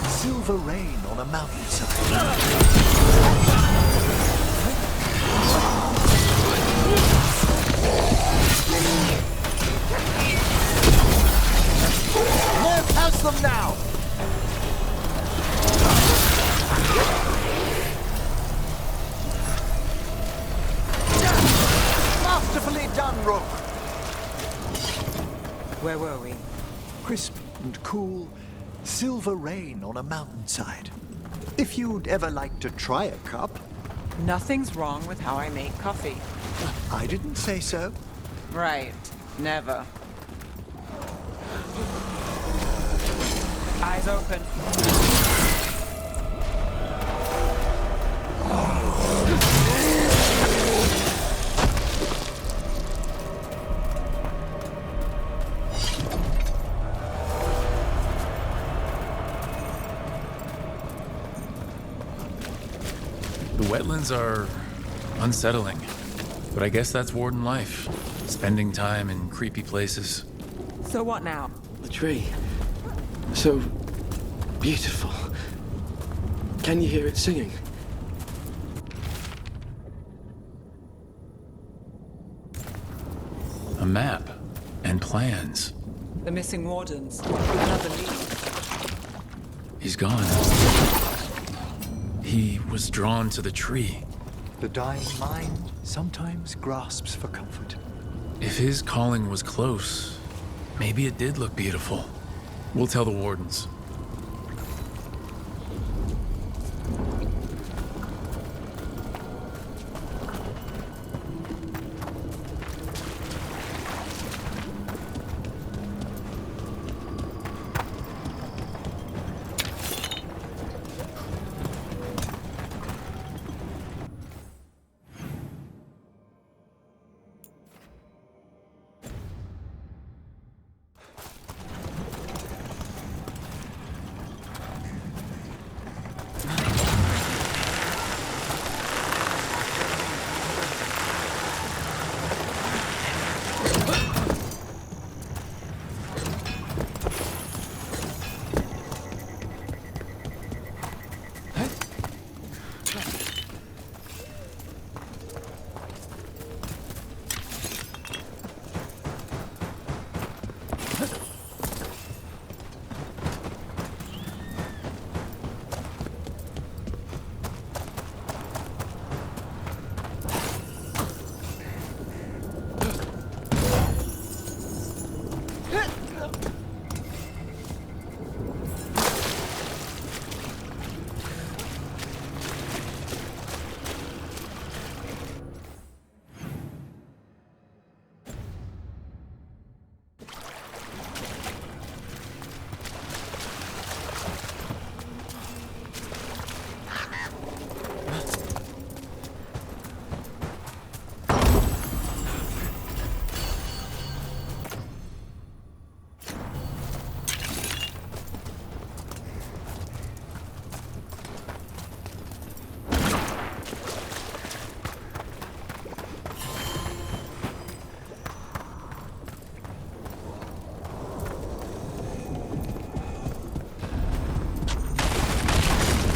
Silver rain on a mountainside. Nev has them now! Masterfully done, Rook. Where were we? Crisp and cool, silver rain on a mountainside. If you'd ever like to try a cup. Nothing's wrong with how I make coffee. I didn't say so. Right. Never. Eyes open. The wetlands are unsettling, but I guess that's warden life, spending time in creepy places. So what now? The tree. So beautiful. Can you hear it singing? A map and plans. The missing wardens. Another lead. He's gone. He was drawn to the tree. The dying mind sometimes grasps for comfort. If his calling was close, maybe it did look beautiful. We'll tell the wardens.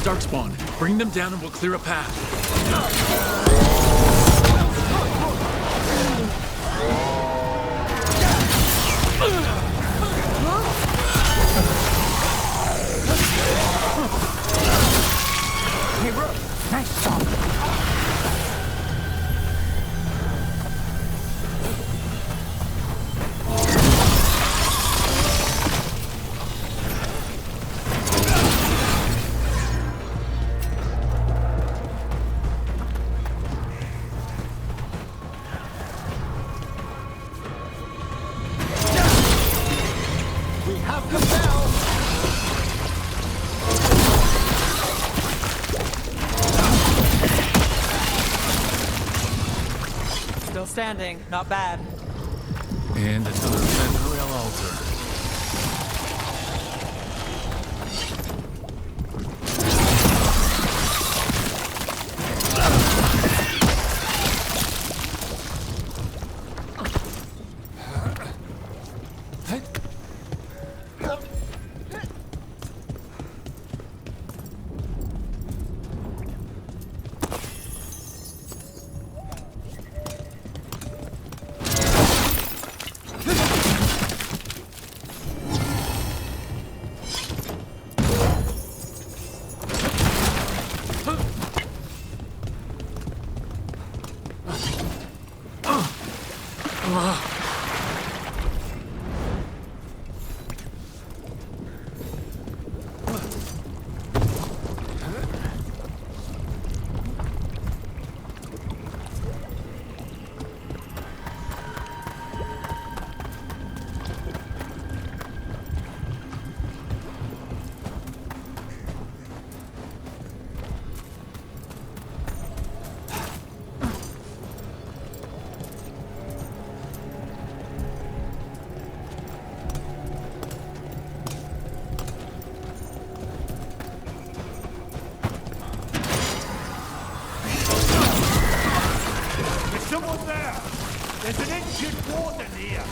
darkspawn. Bring them down and we'll clear a path. Hey, Rook, nice shot. We have the bell. Still standing, not bad. And another Fenrail altar. Someone there! There's an injured warden here!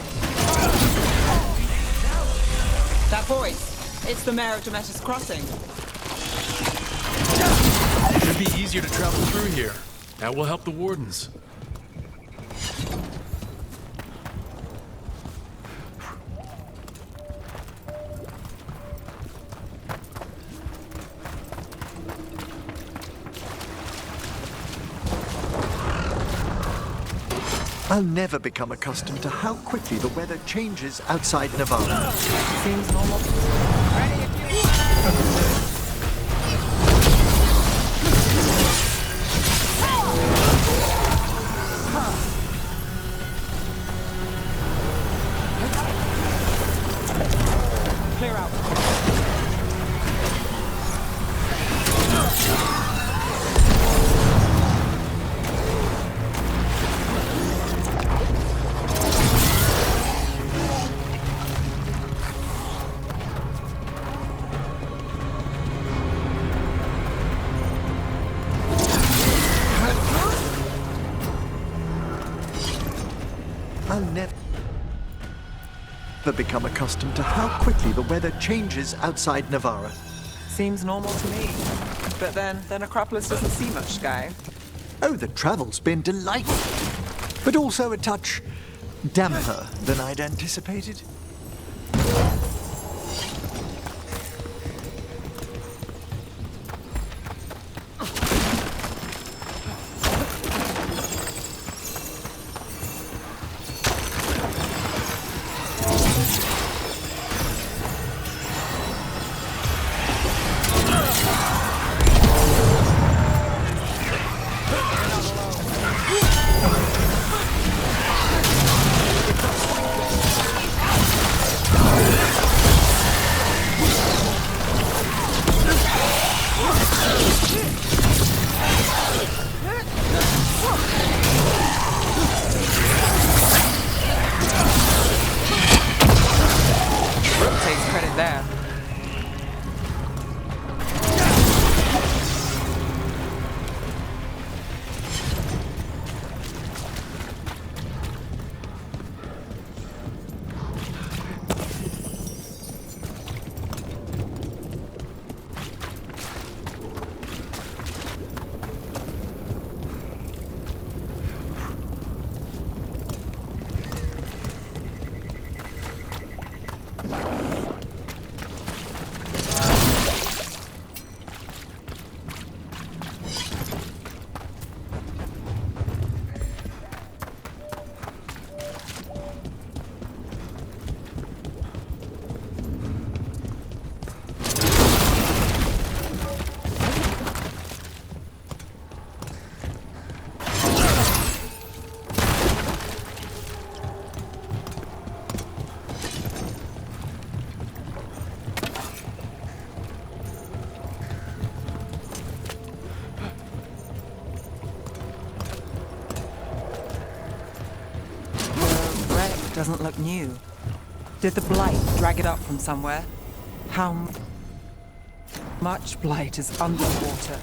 That voice, it's the mayor of Demeter's Crossing. Should be easier to travel through here. That will help the wardens. I'll never become accustomed to how quickly the weather changes outside Navarra. Seems normal. Clear out. I'll never become accustomed to how quickly the weather changes outside Navarra. Seems normal to me. But then Acropolis doesn't see much sky. Oh, the travel's been delightful, but also a touch damper than I'd anticipated. Takes credit there. doesn't look new. Did the blight drag it up from somewhere? How much blight is under the water?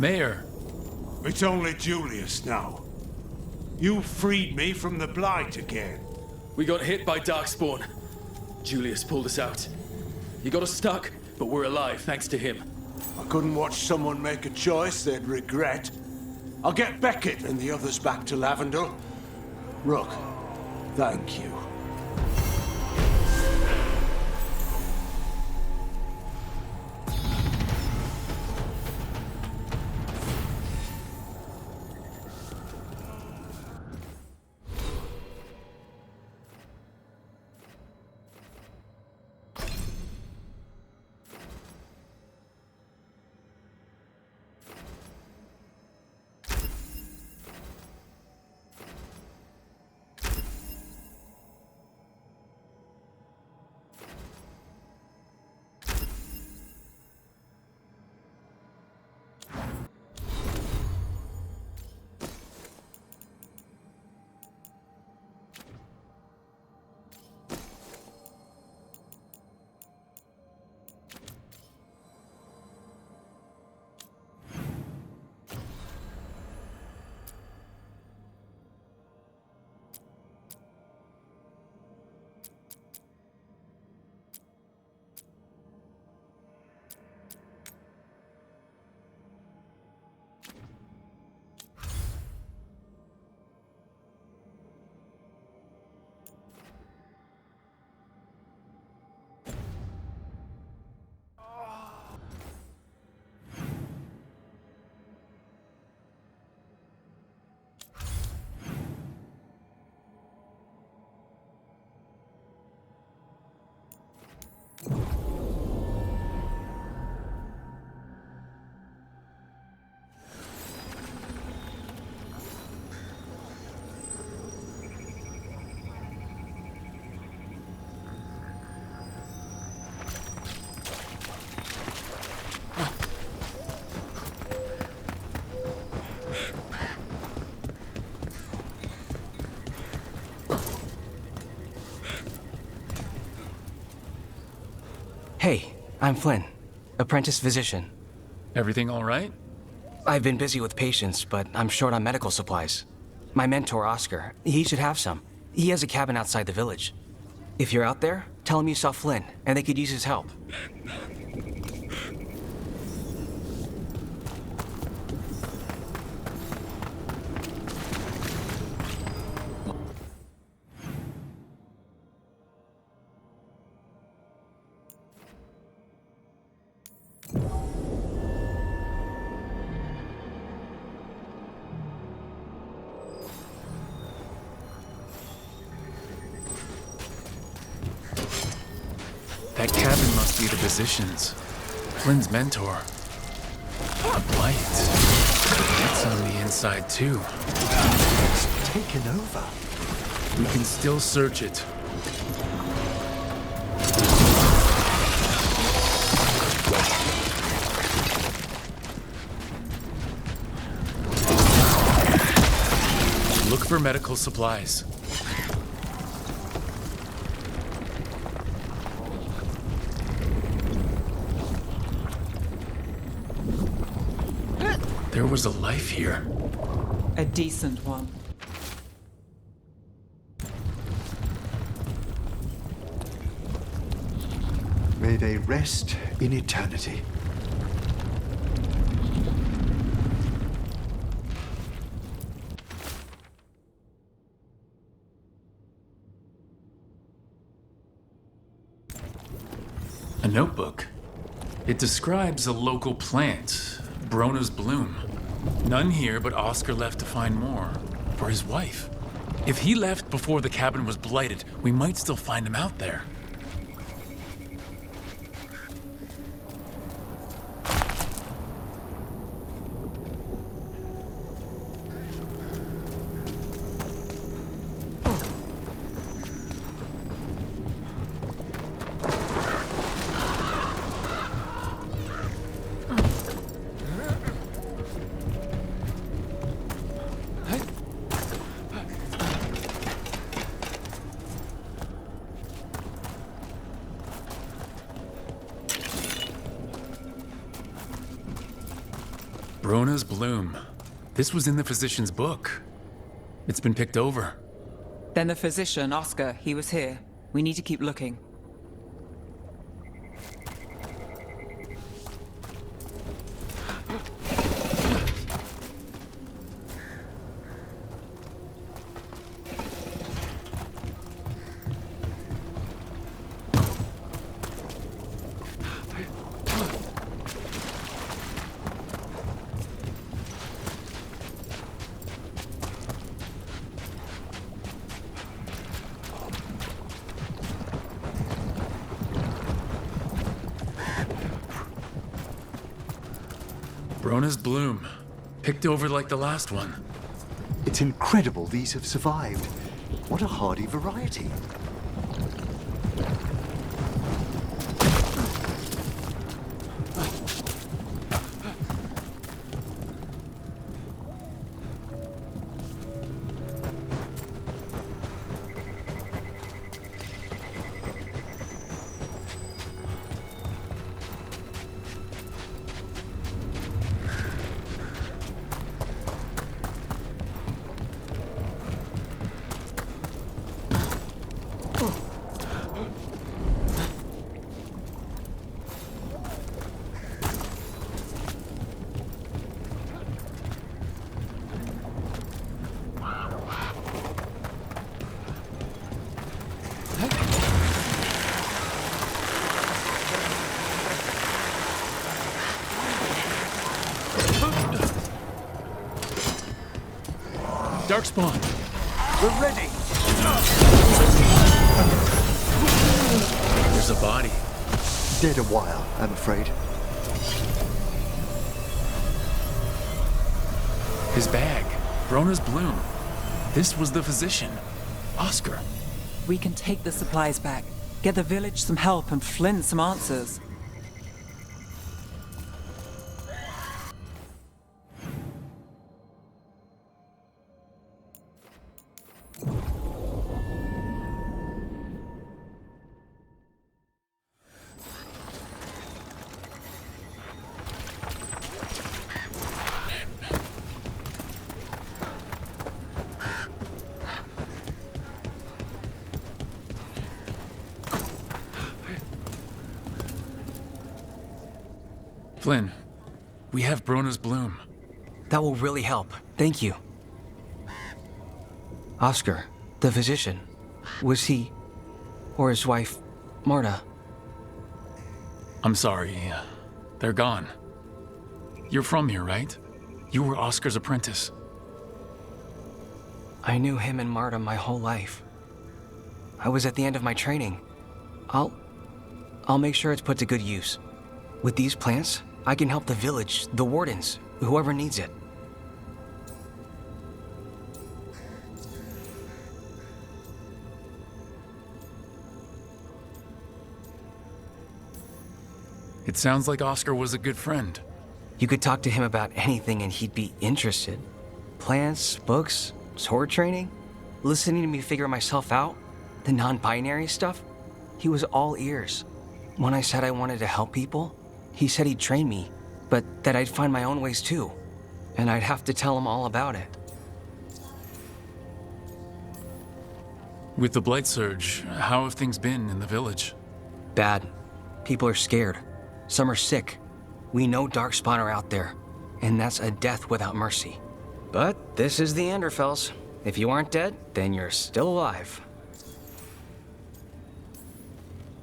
Mayor. It's only Julius now. You freed me from the Blight again. We got hit by Darkspawn. Julius pulled us out. He got us stuck, but we're alive thanks to him. I couldn't watch someone make a choice they'd regret. I'll get Beckett and the others back to Lavender. Rook, thank you. Hey, I'm Flynn, apprentice physician. Everything all right? I've been busy with patients, but I'm short on medical supplies. My mentor, Oscar, he should have some. He has a cabin outside the village. If you're out there, tell him you saw Flynn, and they could use his help. That cabin must be the physician's. Flynn's mentor. A blight. It's on the inside, too. It's taken over. We can still search it. Look for medical supplies. There was a life here. A decent one. May they rest in eternity. A notebook. It describes a local plant, Brona's bloom. None here, but Oscar left to find more. For his wife. If he left before the cabin was blighted, we might still find him out there. Brona's bloom. This was in the physician's book. It's been picked over. Then the physician, Oscar, he was here. We need to keep looking. Brona's bloom. Picked over like the last one. It's incredible these have survived. What a hardy variety. Darkspawn. We're ready. There's a body. Dead a while, I'm afraid. His bag. Brona's bloom. This was the physician. Oscar. We can take the supplies back, get the village some help, and Flynn some answers. Flynn, we have Brona's bloom. That will really help. Thank you. Oscar, the physician, was he, or his wife, Marta? I'm sorry, they're gone. You're from here, right? You were Oscar's apprentice. I knew him and Marta my whole life. I was at the end of my training. I'll make sure it's put to good use. With these plants, I can help the village, the wardens, whoever needs it. It sounds like Oscar was a good friend. You could talk to him about anything and he'd be interested. Plants, books, sword training, listening to me figure myself out, the non-binary stuff. He was all ears. When I said I wanted to help people, he said he'd train me, but that I'd find my own ways too, and I'd have to tell him all about it. With the Blight Surge, how have things been in the village? Bad. People are scared. Some are sick. We know Darkspawn are out there, and that's a death without mercy. But this is the Anderfells. If you aren't dead, then you're still alive.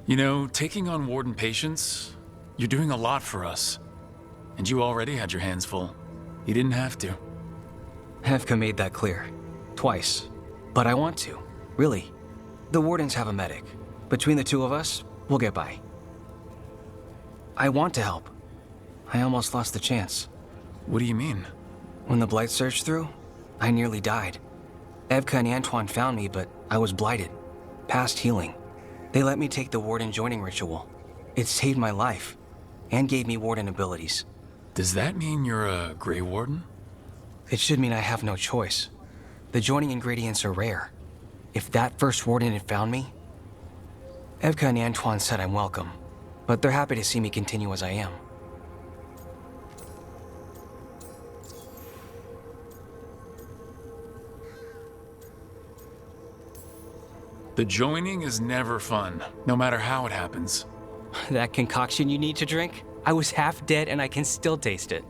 You know, taking on Warden patients, you're doing a lot for us. And you already had your hands full. You didn't have to. Hevka made that clear. Twice. But I want to. Really. The Wardens have a medic. Between the two of us, we'll get by. I want to help. I almost lost the chance. What do you mean? When the Blight surged through, I nearly died. Evka and Antoine found me, but I was blighted. Past healing. They let me take the Warden joining ritual. It saved my life, and gave me Warden abilities. Does that mean you're a Grey Warden? It should mean I have no choice. The joining ingredients are rare. If that first Warden had found me... Evka and Antoine said I'm welcome, but they're happy to see me continue as I am. The joining is never fun, no matter how it happens. That concoction you need to drink? I was half dead and I can still taste it.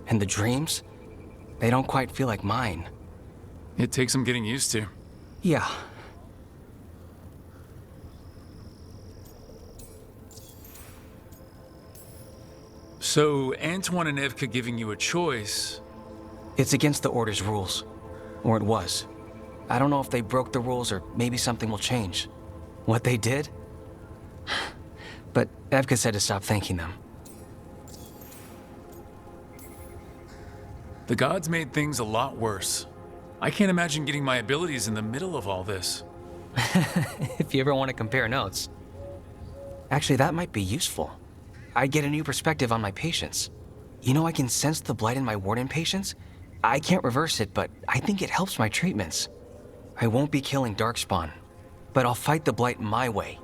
And the dreams? They don't quite feel like mine. It takes some getting used to. Yeah. So, Antoine and Evka giving you a choice... It's against the Order's rules. Or it was. I don't know if they broke the rules or maybe something will change. What they did? But Evka said to stop thanking them. The gods made things a lot worse. I can't imagine getting my abilities in the middle of all this. If you ever want to compare notes. Actually, that might be useful. I'd get a new perspective on my patients. You know, I can sense the blight in my Warden patients. I can't reverse it, but I think it helps my treatments. I won't be killing Darkspawn, but I'll fight the blight my way.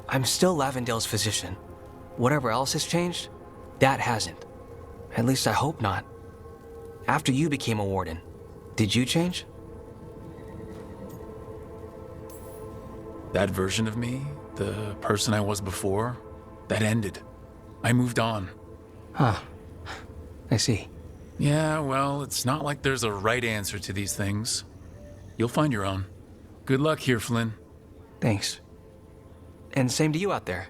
I'm still Lavendale's physician. Whatever else has changed, that hasn't. At least I hope not. After you became a Warden, did you change? That version of me, the person I was before, that ended. I moved on. Huh. I see. Yeah, well, it's not like there's a right answer to these things. You'll find your own. Good luck here, Flynn. Thanks. And same to you out there.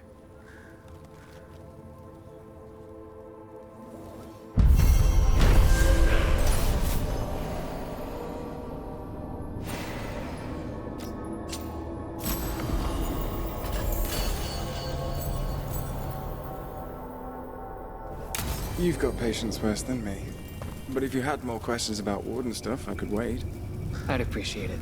You've got patience worse than me. But if you had more questions about Warden stuff, I could wait. I'd appreciate it.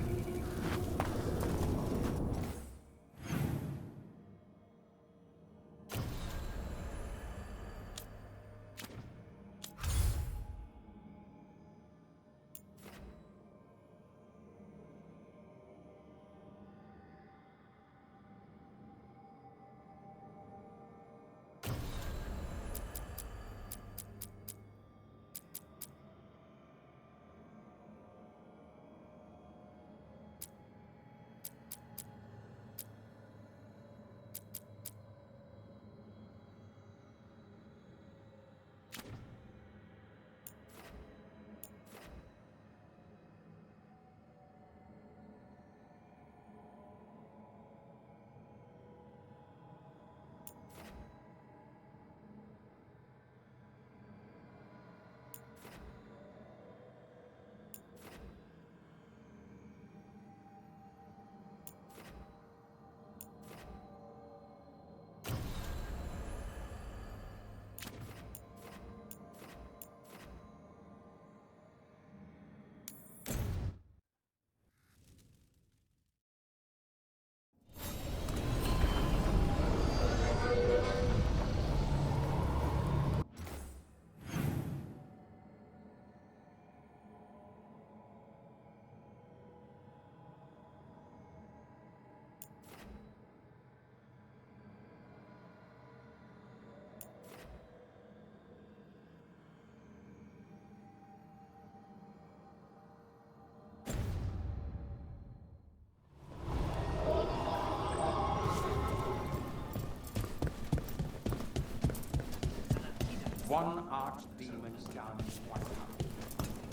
One archdemon down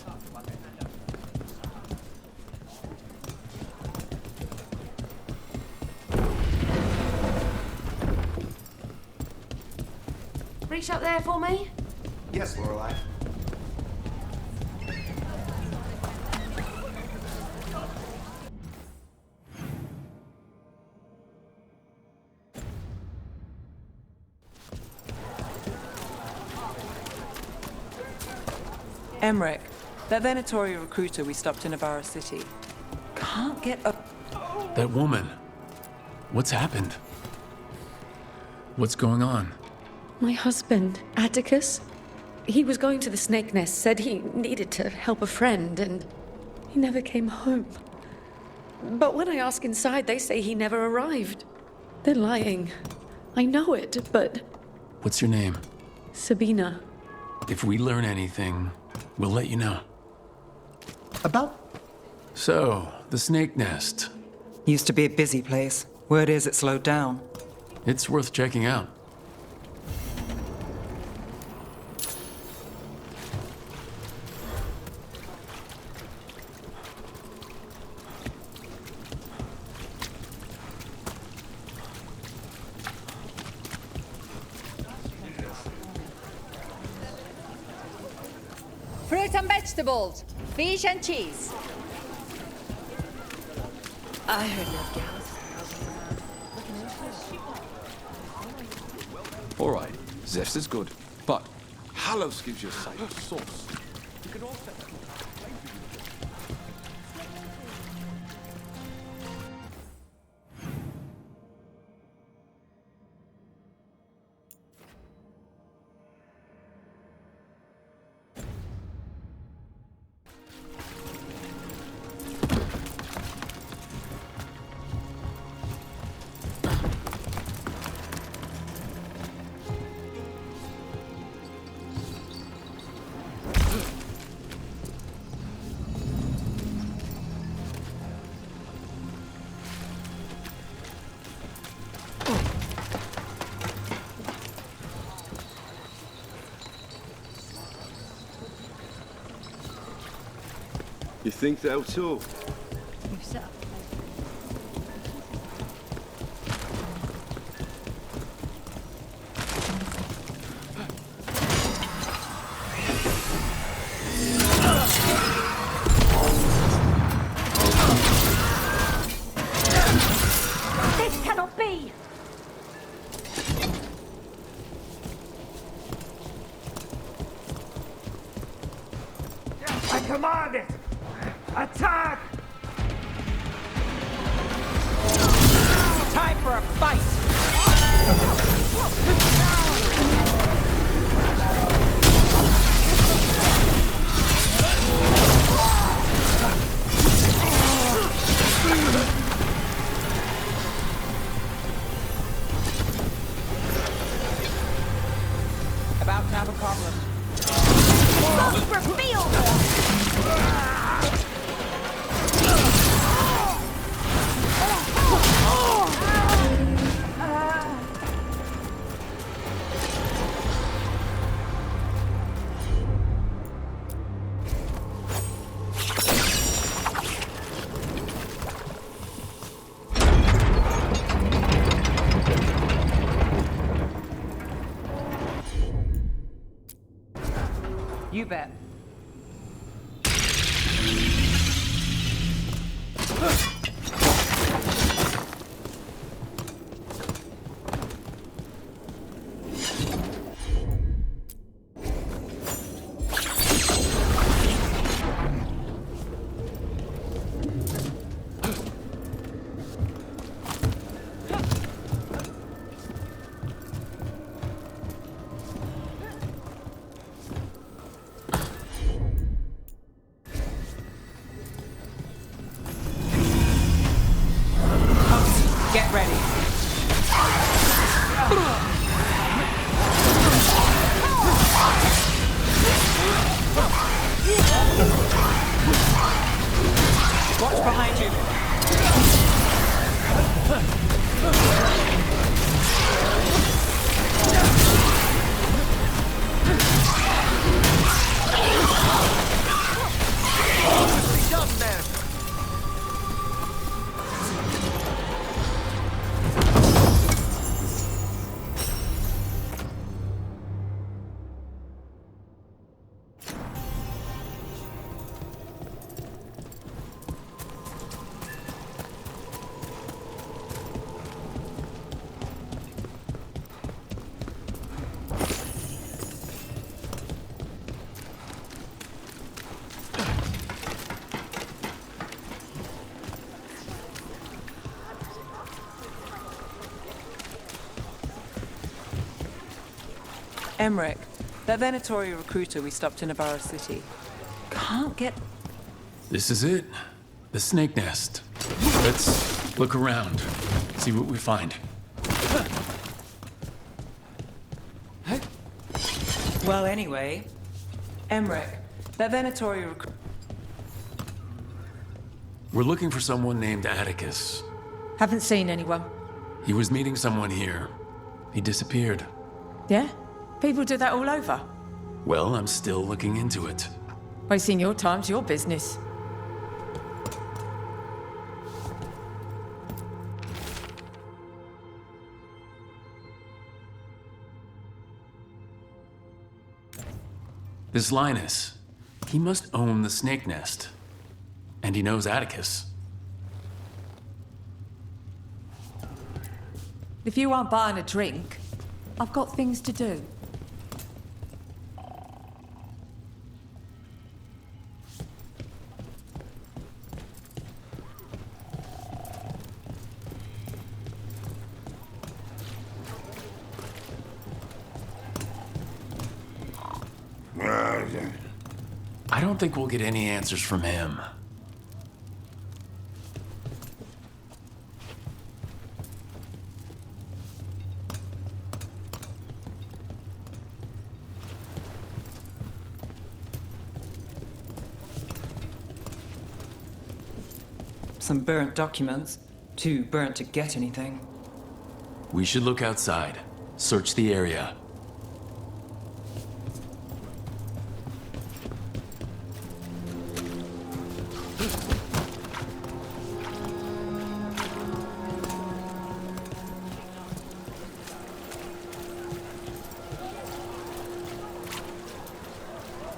100. Reach up there for me? Yes, Lorelei. Emmerich, that Venatori recruiter we stopped in Navarro City. Can't get a... That woman. What's happened? What's going on? My husband, Atticus, he was going to the Snake Nest, said he needed to help a friend, and he never came home. But when I ask inside, they say he never arrived. They're lying. I know it, but... What's your name? Sabina. If we learn anything, we'll let you know. About? So, the Snake Nest. Used to be a busy place. Word is it slowed down. It's worth checking out. Fruit and vegetables, fish and cheese. I heard you have gals. All right, zest is good, but Halos gives you a savor sauce. You could also... You think they'll talk? This cannot be! I command it! Attack! Time for a fight! About to have a problem. You bet. Get ready. Watch behind you. Emmerich, that Venatori recruiter we stopped in Navarro City. Can't get... This is it. The snake nest. Let's look around. See what we find. Well, anyway, Emmerich, that Venatori recruiter... We're looking for someone named Atticus. Haven't seen anyone. He was meeting someone here. He disappeared. Yeah? People do that all over. Well, I'm still looking into it. Wasting your time's your business. This Linus, he must own the snake nest. And he knows Atticus. If you aren't buying a drink, I've got things to do. I don't think we'll get any answers from him. Some burnt documents. Too burnt to get anything. We should look outside. Search the area.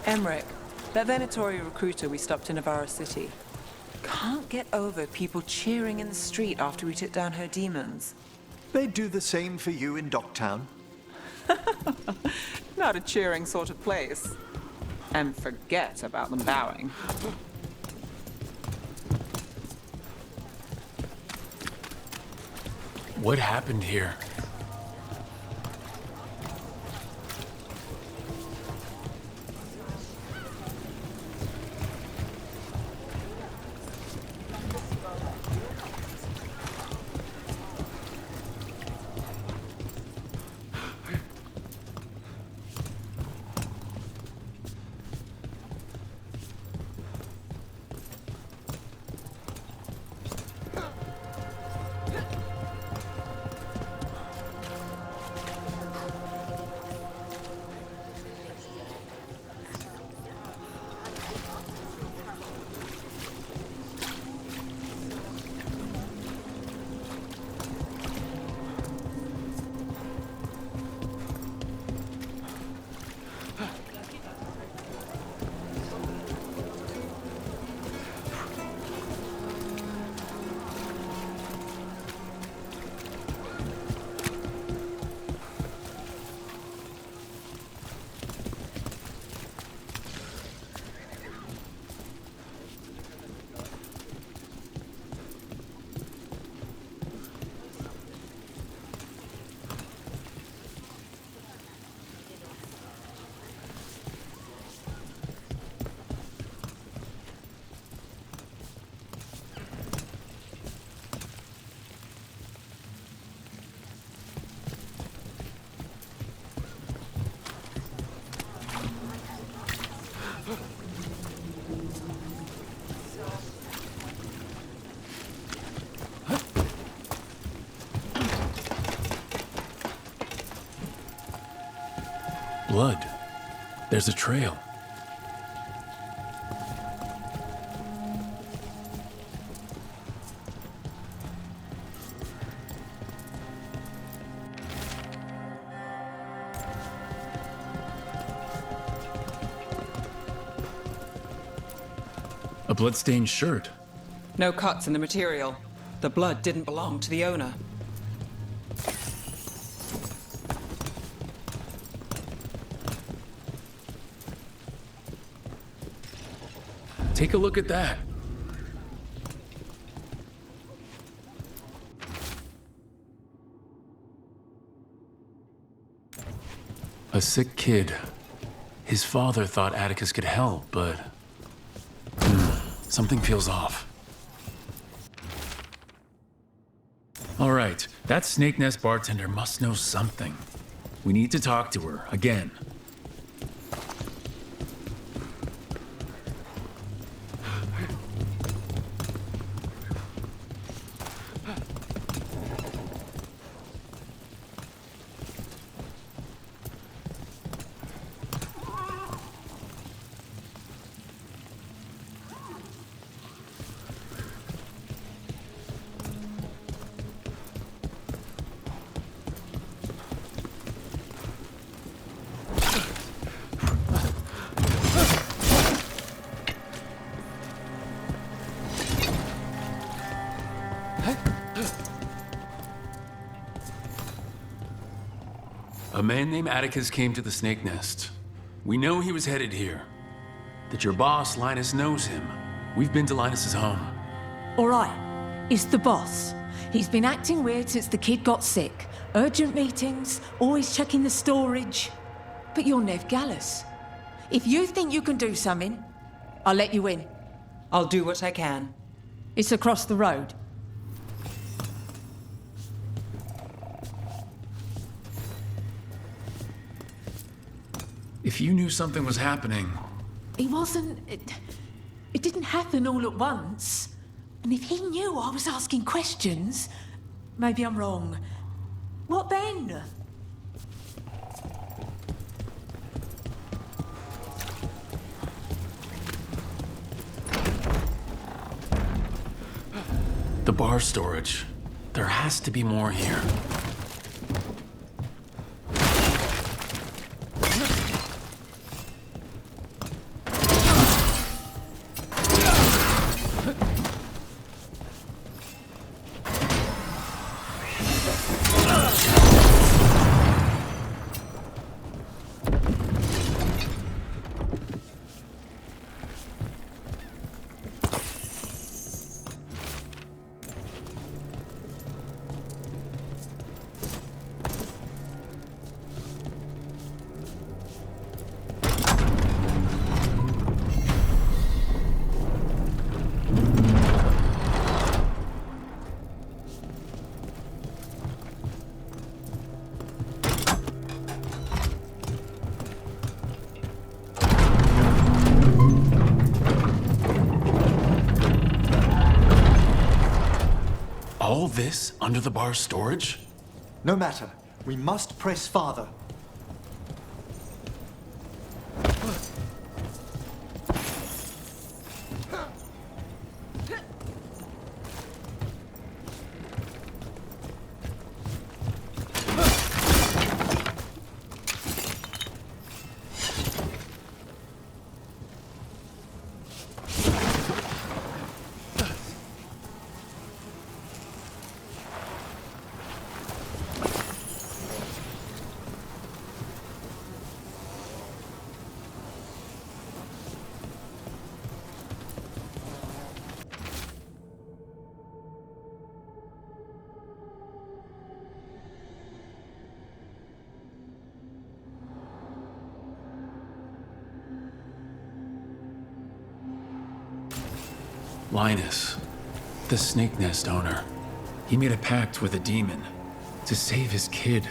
Emmerich, that Venatori recruiter we stopped in Navarro City. Can't get over people cheering in the street after we took down her demons. They'd do the same for you in Docktown. Not a cheering sort of place. And forget about them bowing. What happened here? Blood. There's a trail. A bloodstained shirt. No cuts in the material. The blood didn't belong to the owner. Take a look at that. A sick kid. His father thought Atticus could help, but... something feels off. Alright, that Snake Nest bartender must know something. We need to talk to her, again. A man named Atticus came to the Snake Nest. We know he was headed here. That your boss, Linus, knows him. We've been to Linus's home. All right, it's the boss. He's been acting weird since the kid got sick. Urgent meetings, always checking the storage. But you're Nev Gallus. If you think you can do something, I'll let you in. I'll do what I can. It's across the road. If you knew something was happening... It wasn't... It didn't happen all at once. And if he knew I was asking questions... Maybe I'm wrong. What then? The bar storage. There has to be more here. All this under the bar storage? No matter. We must press farther. Linus, the Snake Nest owner. He made a pact with a demon to save his kid,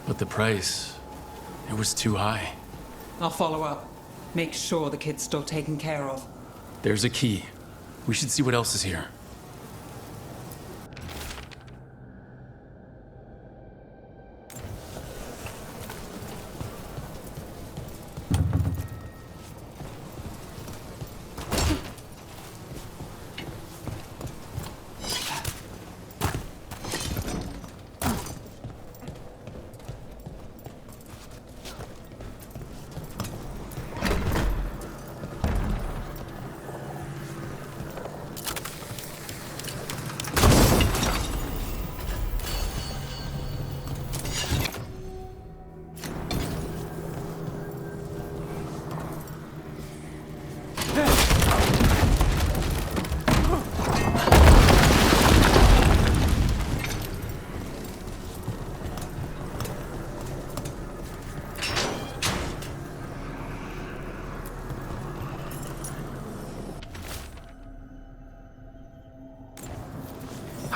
but the price, it was too high. I'll follow up. Make sure the kid's still taken care of. There's a key. We should see what else is here.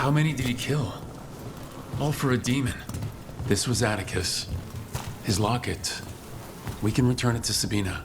How many did he kill? All for a demon. This was Atticus. His locket. We can return it to Sabina.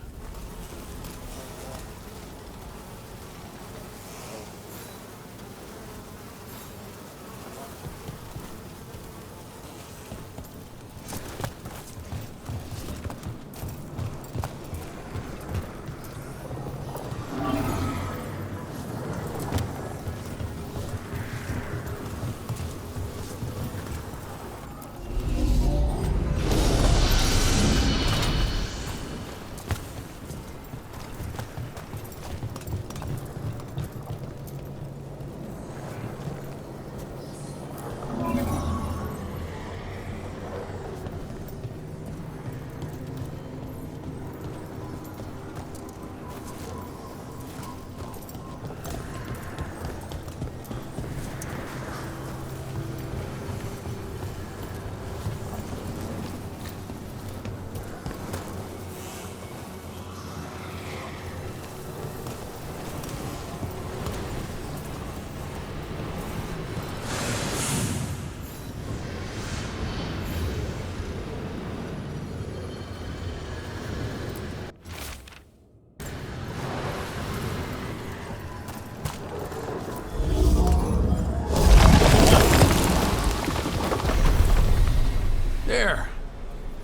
There.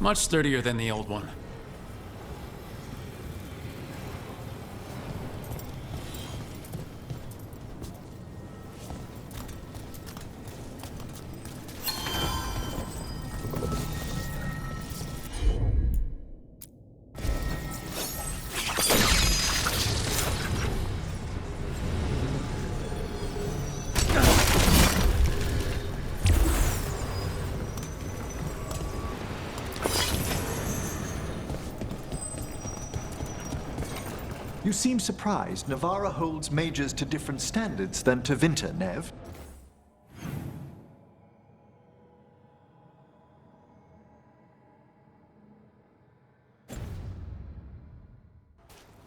Much sturdier than the old one. You seem surprised Navarra holds mages to different standards than to Winter, Nev.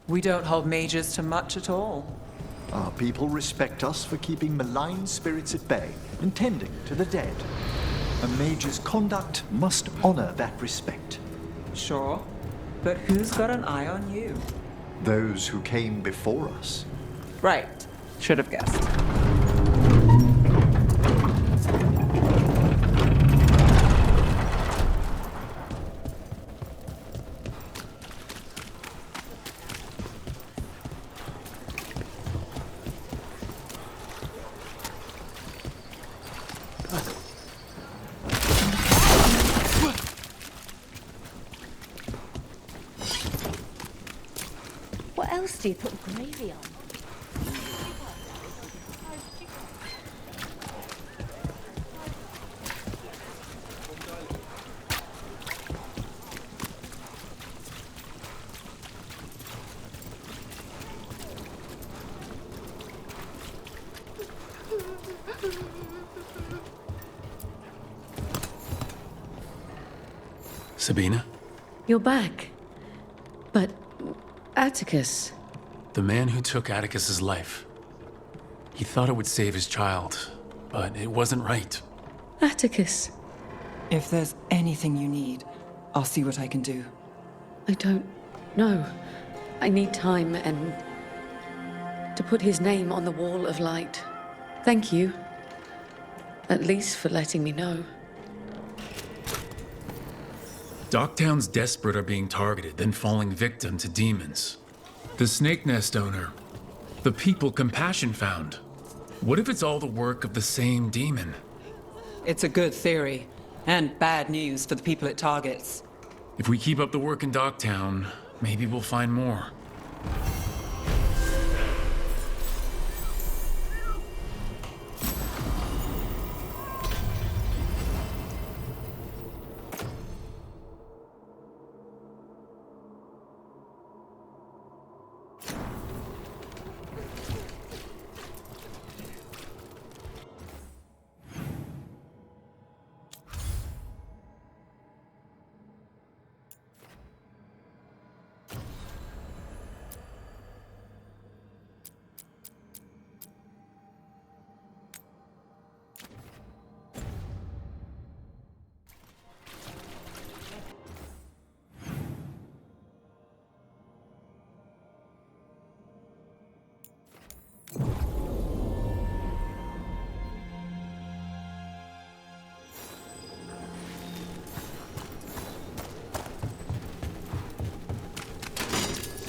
We don't hold mages to much at all. Our people respect us for keeping malign spirits at bay and tending to the dead. A mage's conduct must honor that respect. Sure, but who's got an eye on you? Those who came before us. Right. Should have guessed. What else do you put gravy on? Sabina? You're back. But Atticus. The man who took Atticus's life. He thought it would save his child, but it wasn't right. Atticus. If there's anything you need, I'll see what I can do. I don't know. I need time and to put his name on the wall of light. Thank you. At least for letting me know. Docktown's desperate are being targeted, then falling victim to demons. The Snake Nest owner. The people Compassion found. What if it's all the work of the same demon? It's a good theory, and bad news for the people it targets. If we keep up the work in Docktown, maybe we'll find more.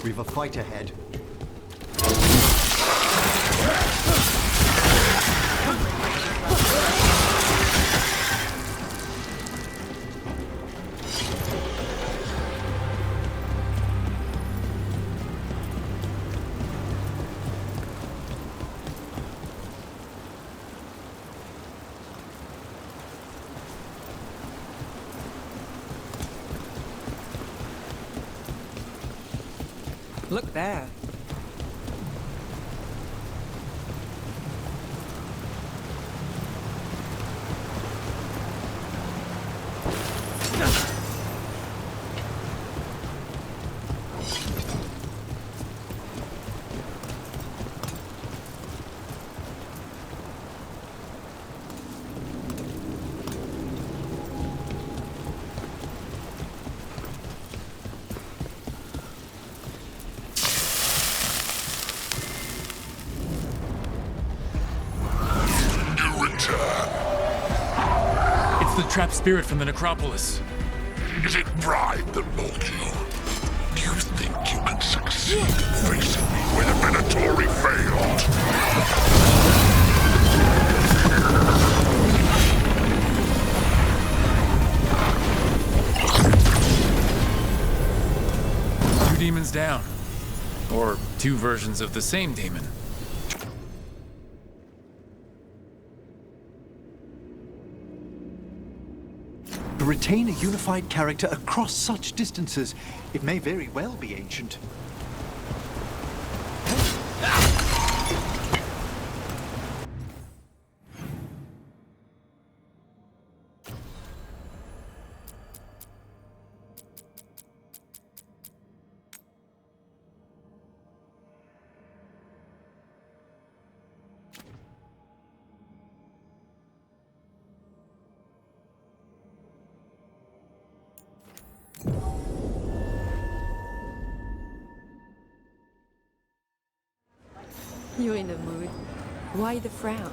We've a fight ahead. Look there. The trapped spirit from the necropolis. Is it pride that mold you? Do you think you can succeed facing me where the Venatori failed? Two demons down. Or two versions of the same demon. To retain a unified character across such distances, it may very well be ancient. You're in a mood. Why the frown?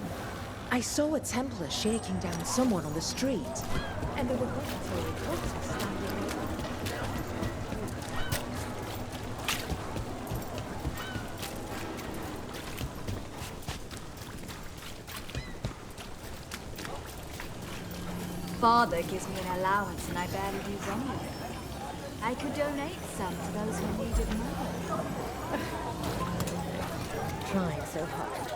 I saw a Templar shaking down someone on the street, and there were Venatori cultists standing over. Father gives me an allowance and I barely use any of it. I could donate some to those who need it more. Trying so hard.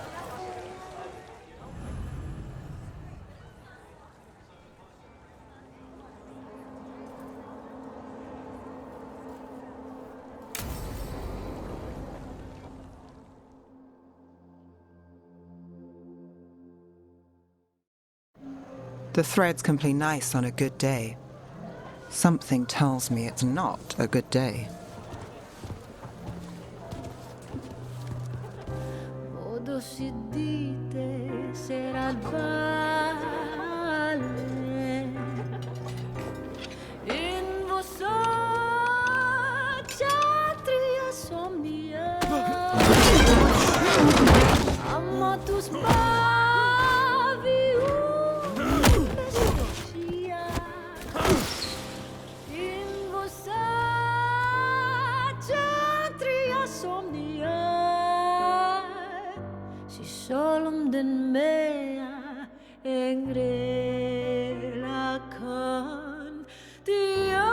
The threads can play nice on a good day. Something tells me it's not a good day. Si dite sarà il vale in vostra ksatria somnia amma tu spavi sia in vostra ksatria somnia Solom den mea engrela kan dia.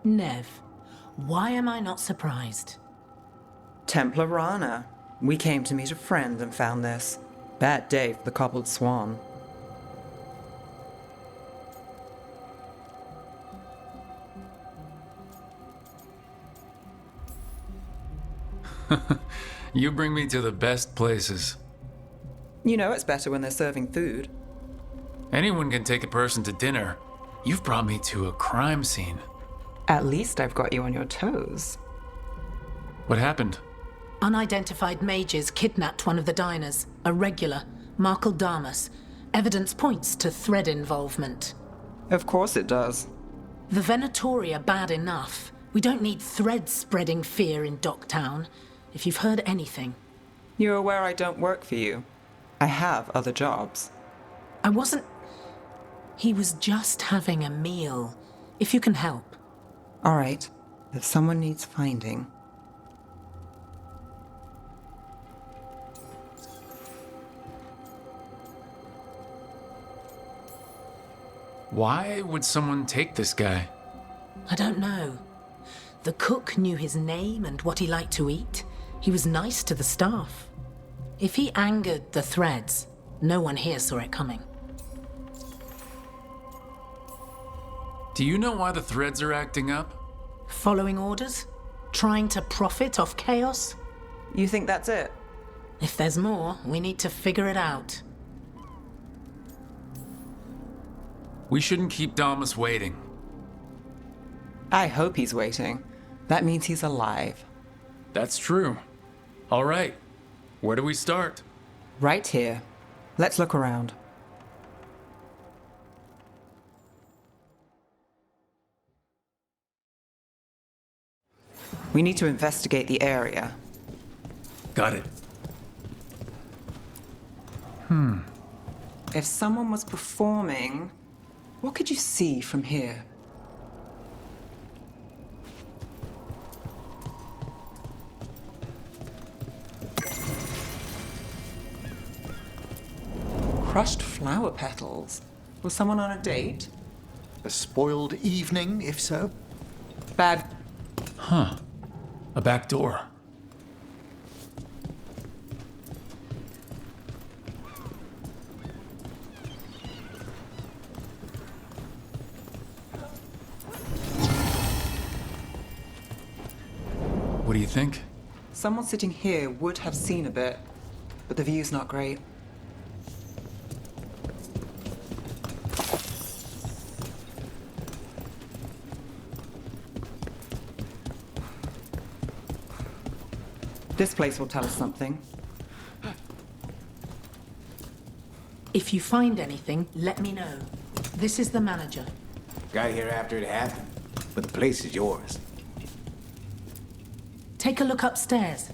Nev, why am I not surprised? Templar Rana. We came to meet a friend and found this. Bad day for the cobbled swan. You bring me to the best places. You know it's better when they're serving food. Anyone can take a person to dinner. You've brought me to a crime scene. At least I've got you on your toes. What happened? Unidentified mages kidnapped one of the diners, a regular, Markle Damas. Evidence points to thread involvement. Of course it does. The Venatori are bad enough. We don't need threads spreading fear in Docktown. If you've heard anything. You're aware I don't work for you. I have other jobs. I wasn't... He was just having a meal. If you can help. All right. If someone needs finding... Why would someone take this guy? I don't know. The cook knew his name and what he liked to eat. He was nice to the staff. If he angered the Threads, no one here saw it coming. Do you know why the Threads are acting up? Following orders? Trying to profit off chaos? You think that's it? If there's more, we need to figure it out. We shouldn't keep Damas waiting. I hope he's waiting. That means he's alive. That's true. All right. Where do we start? Right here. Let's look around. We need to investigate the area. Got it. If someone was performing, what could you see from here? Crushed flower petals. Was someone on a date? A spoiled evening, if so? Bad. Huh. A back door. What do you think? Someone sitting here would have seen a bit, but the view's not great. This place will tell us something. If you find anything, let me know. This is the manager. Got here after it happened, but the place is yours. Take a look upstairs.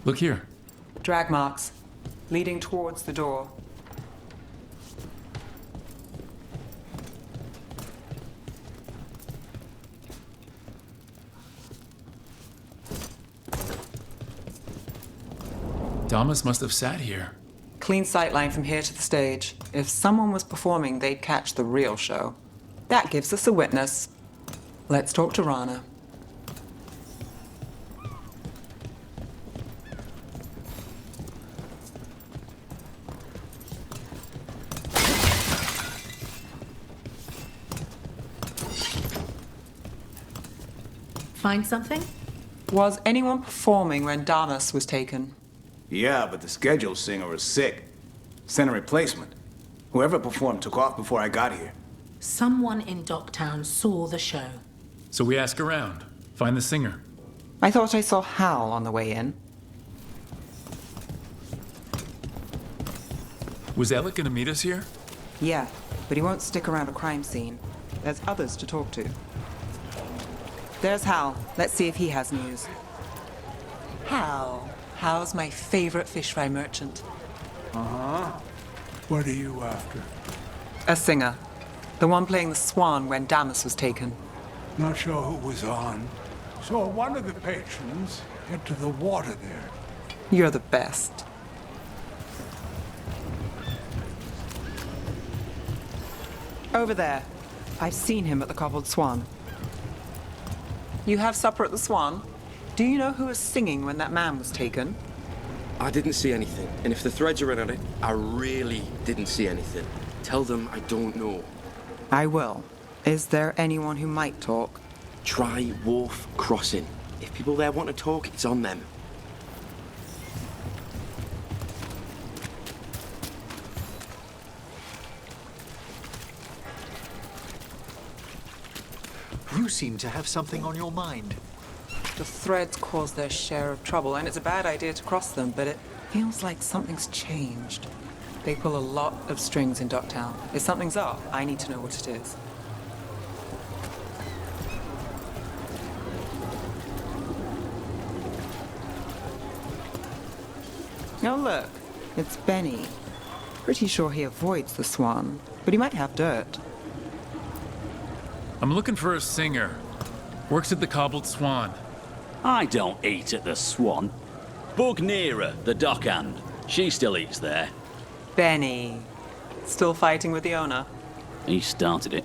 Look here. Drag marks, leading towards the door. Damas must have sat here. Clean sightline from here to the stage. If someone was performing, they'd catch the real show. That gives us a witness. Let's talk to Rana. Find something? Was anyone performing when Damas was taken? Yeah, but the scheduled singer was sick. Sent a replacement. Whoever performed took off before I got here. Someone in Docktown saw the show. So we ask around. Find the singer. I thought I saw Hal on the way in. Was Alec gonna meet us here? Yeah, but he won't stick around a crime scene. There's others to talk to. There's Hal. Let's see if he has news. Hal. Hal's my favorite fish fry merchant. Uh-huh. What are you after? A singer. The one playing the swan when Damas was taken. Not sure who was on. Saw one of the patrons head to the water there. You're the best. Over there. I've seen him at the Cobbled Swan. You have supper at the Swan? Do you know who was singing when that man was taken? I didn't see anything, and if the Threads are in on it, I really didn't see anything. Tell them I don't know. I will. Is there anyone who might talk? Try Wharf Crossing. If people there want to talk, it's on them. You seem to have something on your mind. The Threads cause their share of trouble, and it's a bad idea to cross them, but it feels like something's changed. They pull a lot of strings in Docktown. If something's up, I need to know what it is. Oh, look. It's Benny. Pretty sure he avoids the swan, but he might have dirt. I'm looking for a singer. Works at the Cobbled Swan. I don't eat at the Swan. Bug Nearer, the dockhand. She still eats there. Benny. Still fighting with the owner? He started it.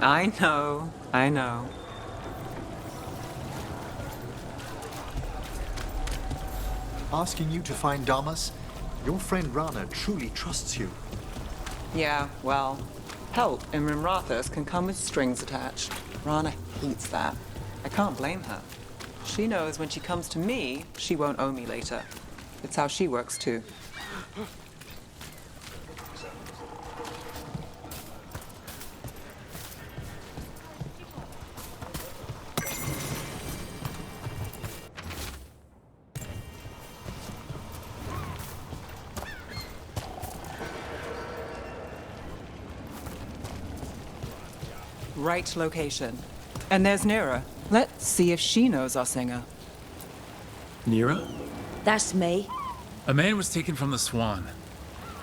I know. Asking you to find Damas? Your friend Rana truly trusts you. Yeah, well, help in Rimrathas can come with strings attached. Rana hates that. I can't blame her. She knows when she comes to me, she won't owe me later. It's how she works too. Right location. And there's Nira. Let's see if she knows our singer. Nira? That's me. A man was taken from the Swan.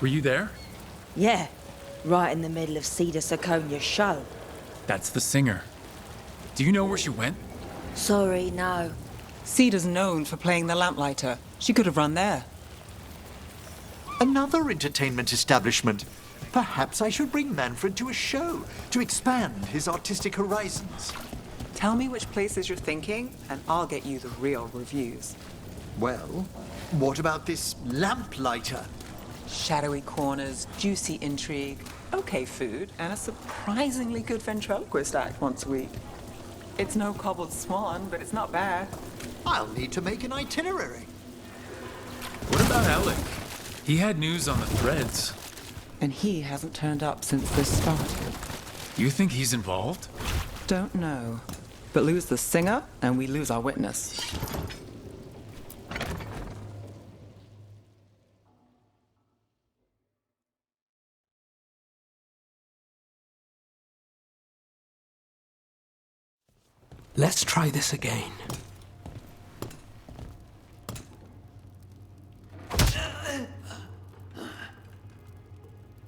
Were you there? Yeah, right in the middle of Cedar Siconia's show. That's the singer. Do you know where she went? Sorry, no. Cedar's known for playing the lamplighter. She could have run there. Another entertainment establishment. Perhaps I should bring Manfred to a show to expand his artistic horizons. Tell me which places you're thinking, and I'll get you the real reviews. Well, what about this lamplighter? Shadowy corners, juicy intrigue, okay food, and a surprisingly good ventriloquist act once a week. It's no Cobbled Swan, but it's not bad. I'll need to make an itinerary. What about Alec? He had news on the threads. And he hasn't turned up since this started. You think he's involved? Don't know. But lose the singer, and we lose our witness. Let's try this again.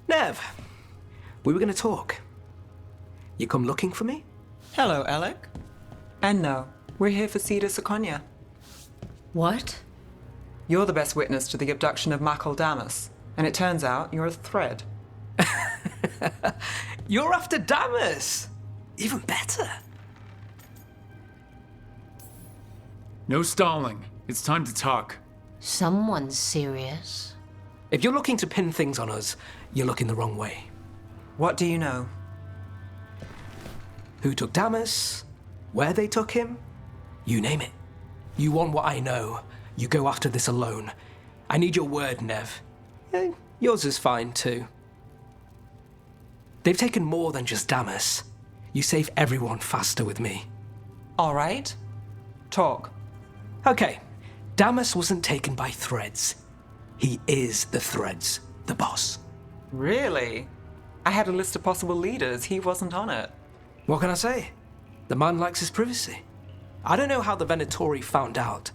Nev, we were going to talk. You come looking for me? Hello, Alec. And no, we're here for Cedar Siconia. What? You're the best witness to the abduction of Makal Damas, and it turns out you're a thread. You're after Damas! Even better. No stalling. It's time to talk. Someone's serious. If you're looking to pin things on us, you're looking the wrong way. What do you know? Who took Damas? Where they took him? You name it. You want what I know. You go after this alone. I need your word, Nev. Yours is fine, too. They've taken more than just Damas. You save everyone faster with me. All right. Talk. Okay. Damas wasn't taken by threads. He is the threads, the boss. Really? I had a list of possible leaders. He wasn't on it. What can I say? The man likes his privacy. I don't know how the Venatori found out,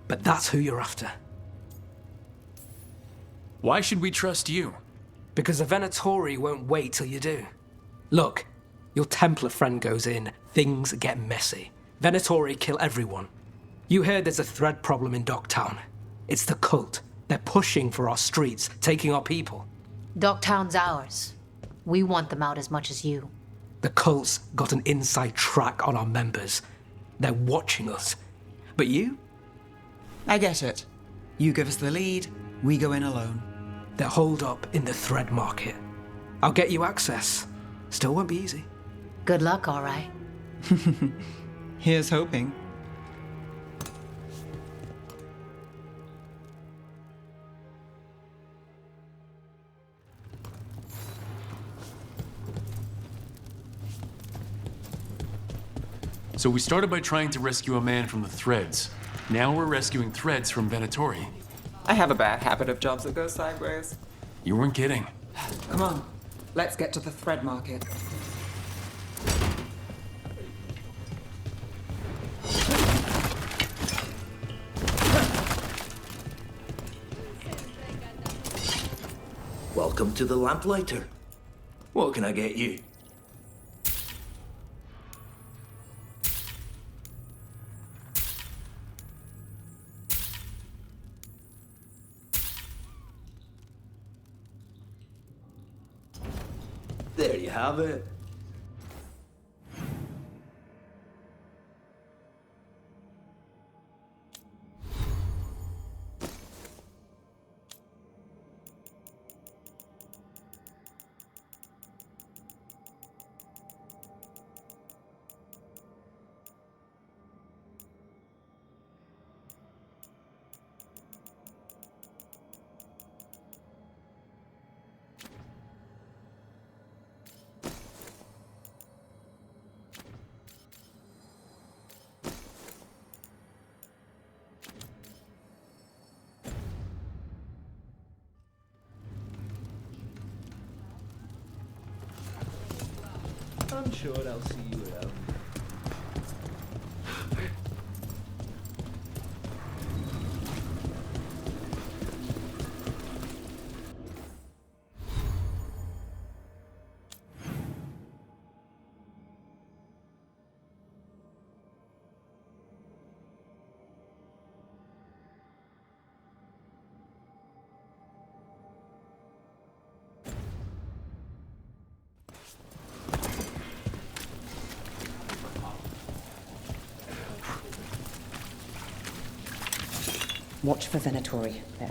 but that's who you're after. Why should we trust you? Because the Venatori won't wait till you do. Look, your Templar friend goes in, things get messy. Venatori kill everyone. You heard there's a thread problem in Docktown. It's the cult. They're pushing for our streets, taking our people. Docktown's ours. We want them out as much as you. The cult's got an inside track on our members. They're watching us. But you? I get it. You give us the lead, we go in alone. They're holed up in the thread market. I'll get you access. Still won't be easy. Good luck, all right. Here's hoping. So we started by trying to rescue a man from the threads. Now we're rescuing threads from Venatori. I have a bad habit of jobs that go sideways. You weren't kidding. Come on, let's get to the thread market. Welcome to the Lamplighter. What can I get you? There you have it. I'm sure I'll see you around. Watch for Venatori. There.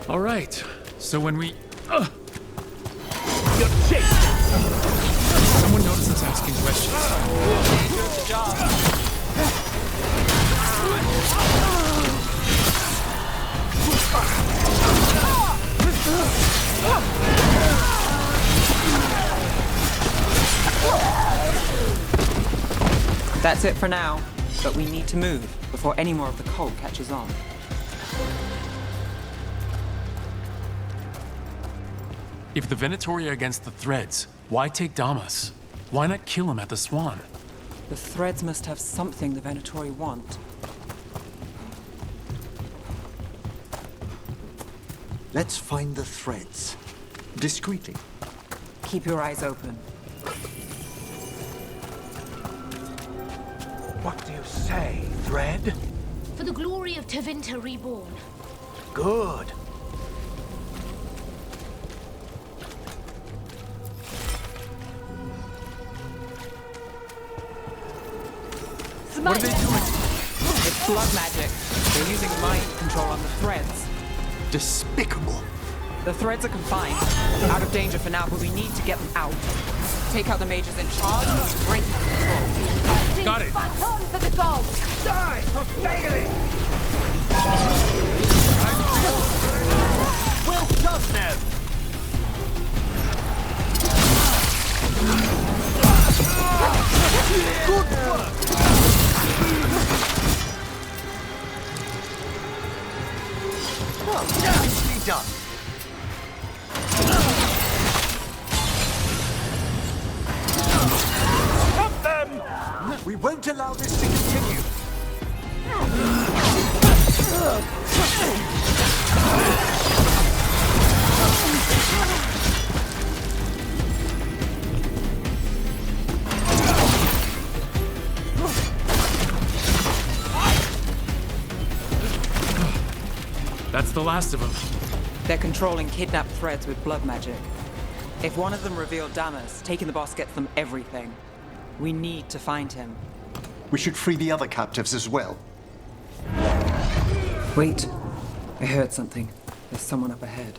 All right, so when we... Someone notices asking questions. Good job. That's it for now, but we need to move before any more of the cult catches on. If the Venatori are against the Threads, why take Damas? Why not kill him at the Swan? The Threads must have something the Venatori want. Let's find the threads. Discreetly. Keep your eyes open. What do you say, Thread? For the glory of Tevinter Reborn. Good. What are they doing? It's blood magic. They're using mind control on the Threads. Despicable. The Threads are confined, out of danger for now, but we need to get them out. Take out the mages in charge and break control. Got it. Baton for the gods! Die for failing! Well done, Nev! Good work! Well, nicely done. Stop them! We won't allow this to continue. That's the last of them. They're controlling kidnapped Threads with blood magic. If one of them revealed Damas, taking the boss gets them everything. We need to find him. We should free the other captives as well. Wait. I heard something. There's someone up ahead.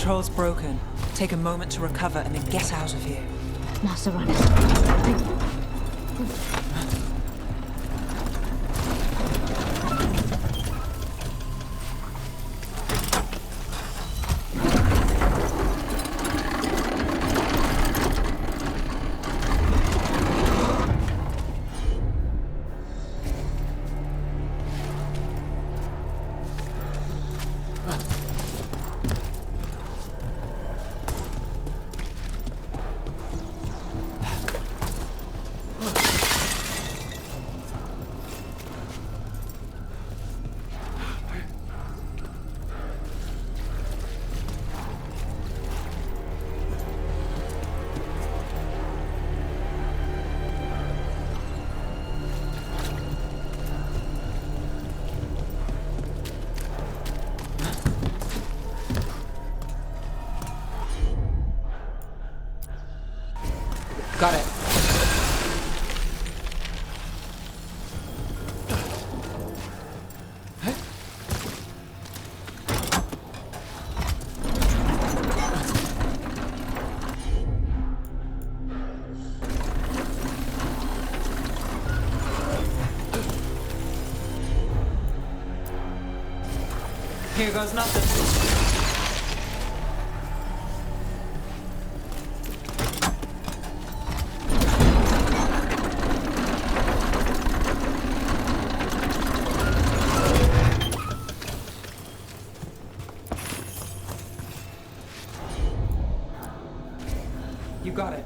control's broken. Take a moment to recover and then get out of here. Master Runner. Got it. Here goes nothing. You got it.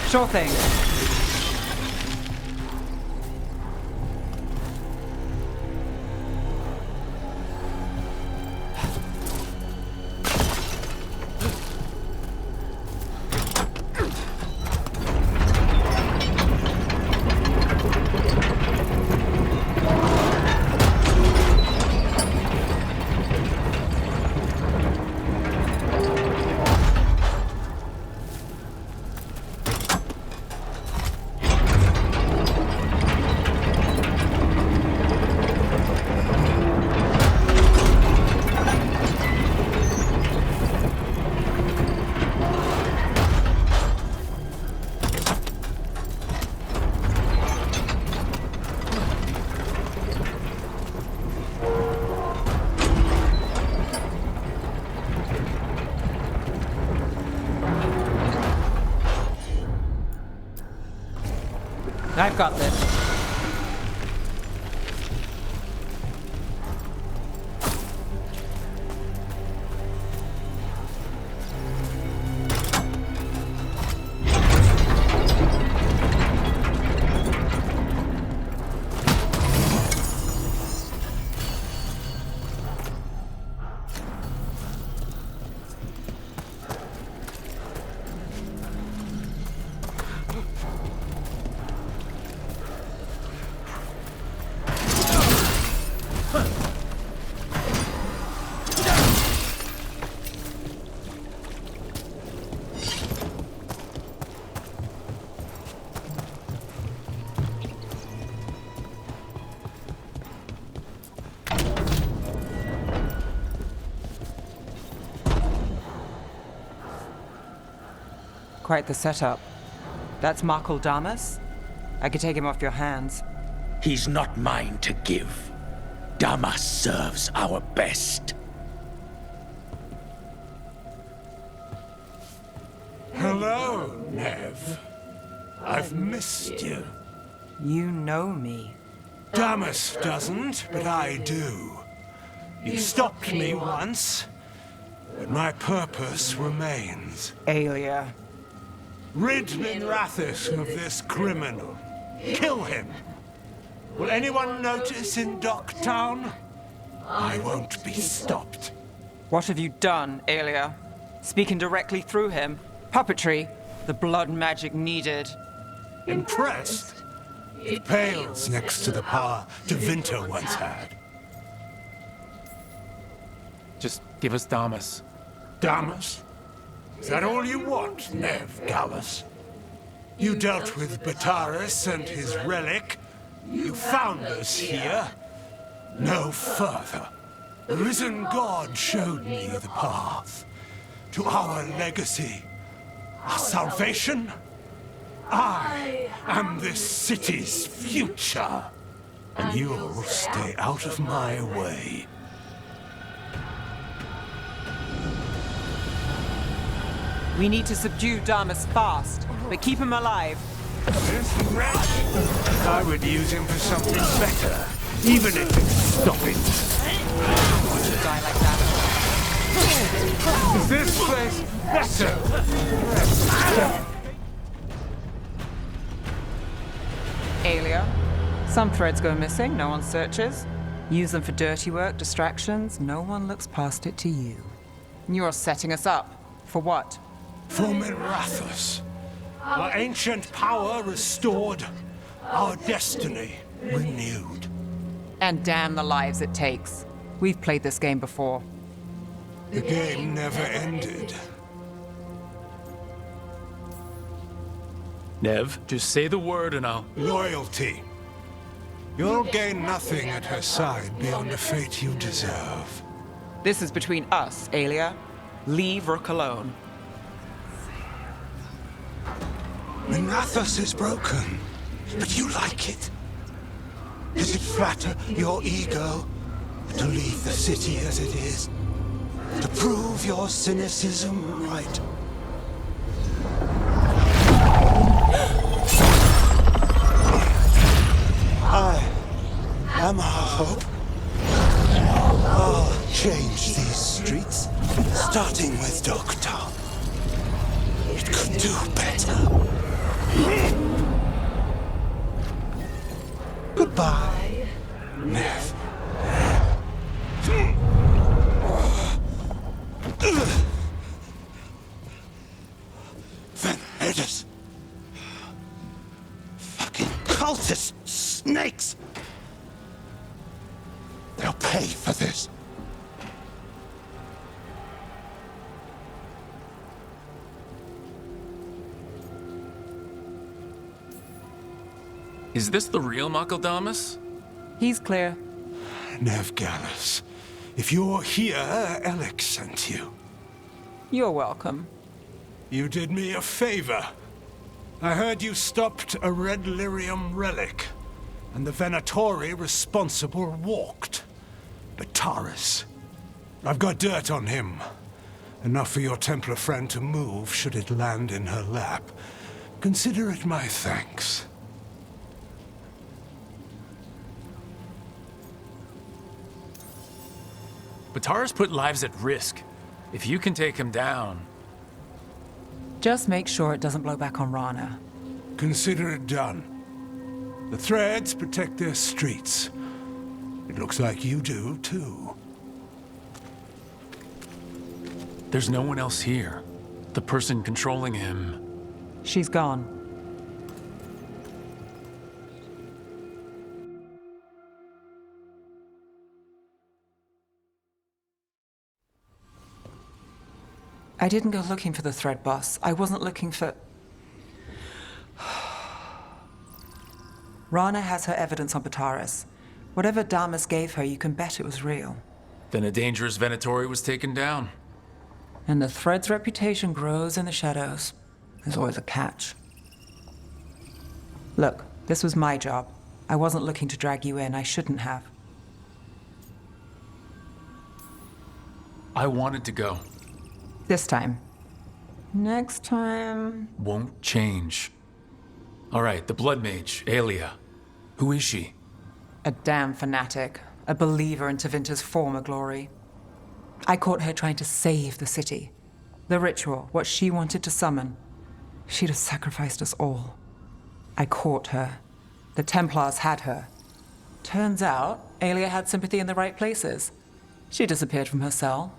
Sure thing. I've got this. Quite the setup. That's Markle Damas? I could take him off your hands. He's not mine to give. Damas serves our best. Hello, Nev. I've missed you. You know me. Damas doesn't, but I do. You stopped me once, but my purpose remains. Aelia. Rid Minrathus of this criminal. Kill him. Will anyone notice in Docktown? I won't be stopped. What have you done, Aelia? Speaking directly through him? Puppetry? The blood magic needed. Impressed? It pales next to the power Tevinter once had. Just give us Damas. Damas? Is that all you want, Nev Gallus? You dealt with Bataris and his relic. You found us here. No further. The risen God showed me the path to our legacy, our salvation. I am this city's future, and you'll stay out of my way. We need to subdue Damas fast, but keep him alive. This wretch? I would use him for something better, even if it's stopping. Would you die like that? Is this place better? Aelia, some threads go missing, no one searches. Use them for dirty work, distractions, no one looks past it to you. You're setting us up. For what? For Minrathus. Our ancient power restored, our destiny renewed. And damn the lives it takes. We've played this game before. The game never ended. Nev, just say the word and I'll... Loyalty. You'll gain nothing at her side beyond the fate you deserve. This is between us, Aelia. Leave Rook alone. Minrathus is broken, but you like it. Does it flatter your ego to leave the city as it is? To prove your cynicism right? I am our hope. I'll change these streets, starting with Docktown. It could do better. Goodbye, Nev. Venedus. Fucking cultist snakes. They'll pay for this. Is this the real Damas? He's clear. Nev Gallus, if you're here, Alex sent you. You're welcome. You did me a favor. I heard you stopped a red lyrium relic, and the Venatori responsible walked. Bataris. I've got dirt on him. Enough for your Templar friend to move should it land in her lap. Consider it my thanks. Bataris put lives at risk. If you can take him down... Just make sure it doesn't blow back on Rana. Consider it done. The threads protect their streets. It looks like you do, too. There's no one else here. The person controlling him... She's gone. I didn't go looking for the thread boss. I wasn't looking for... Rana has her evidence on Bataris. Whatever Damas gave her, you can bet it was real. Then a dangerous Venatori was taken down. And the thread's reputation grows in the shadows. There's always a catch. Look, this was my job. I wasn't looking to drag you in. I shouldn't have. I wanted to go. This time. Next time... Won't change. All right, the Blood Mage, Aelia. Who is she? A damn fanatic. A believer in Tevinter's former glory. I caught her trying to save the city. The ritual, what she wanted to summon. She'd have sacrificed us all. I caught her. The Templars had her. Turns out, Aelia had sympathy in the right places. She disappeared from her cell,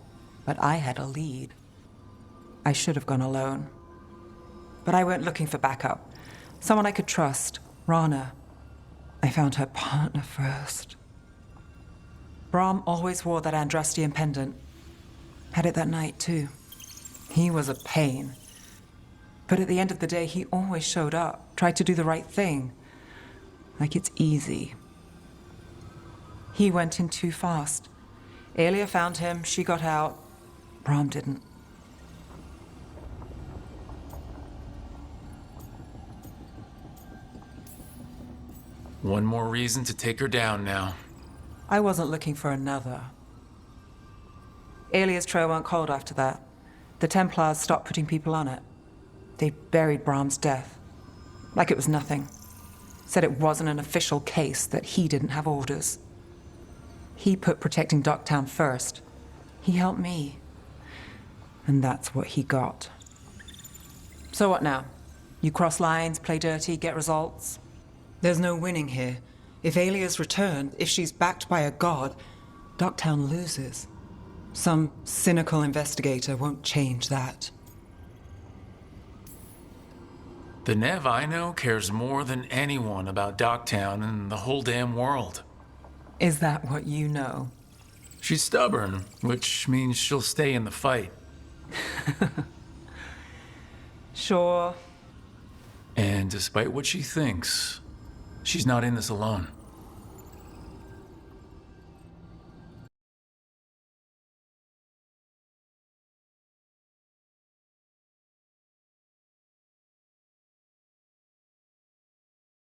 but I had a lead. I should have gone alone. But I went looking for backup. Someone I could trust, Rana. I found her partner first. Brahm always wore that Andrastian pendant. Had it that night, too. He was a pain. But at the end of the day, he always showed up, tried to do the right thing. Like it's easy. He went in too fast. Aelia found him, she got out. Brahm didn't. One more reason to take her down now. I wasn't looking for another. Aelia's trail went cold after that. The Templars stopped putting people on it. They buried Brahm's death. Like it was nothing. Said it wasn't an official case, that he didn't have orders. He put protecting Docktown first. He helped me. And that's what he got. So what now? You cross lines, play dirty, get results? There's no winning here. If Aelia's returned, if she's backed by a god, Docktown loses. Some cynical investigator won't change that. The Nev I know cares more than anyone about Docktown and the whole damn world. Is that what you know? She's stubborn, which means she'll stay in the fight. Sure. And despite what she thinks, she's not in this alone.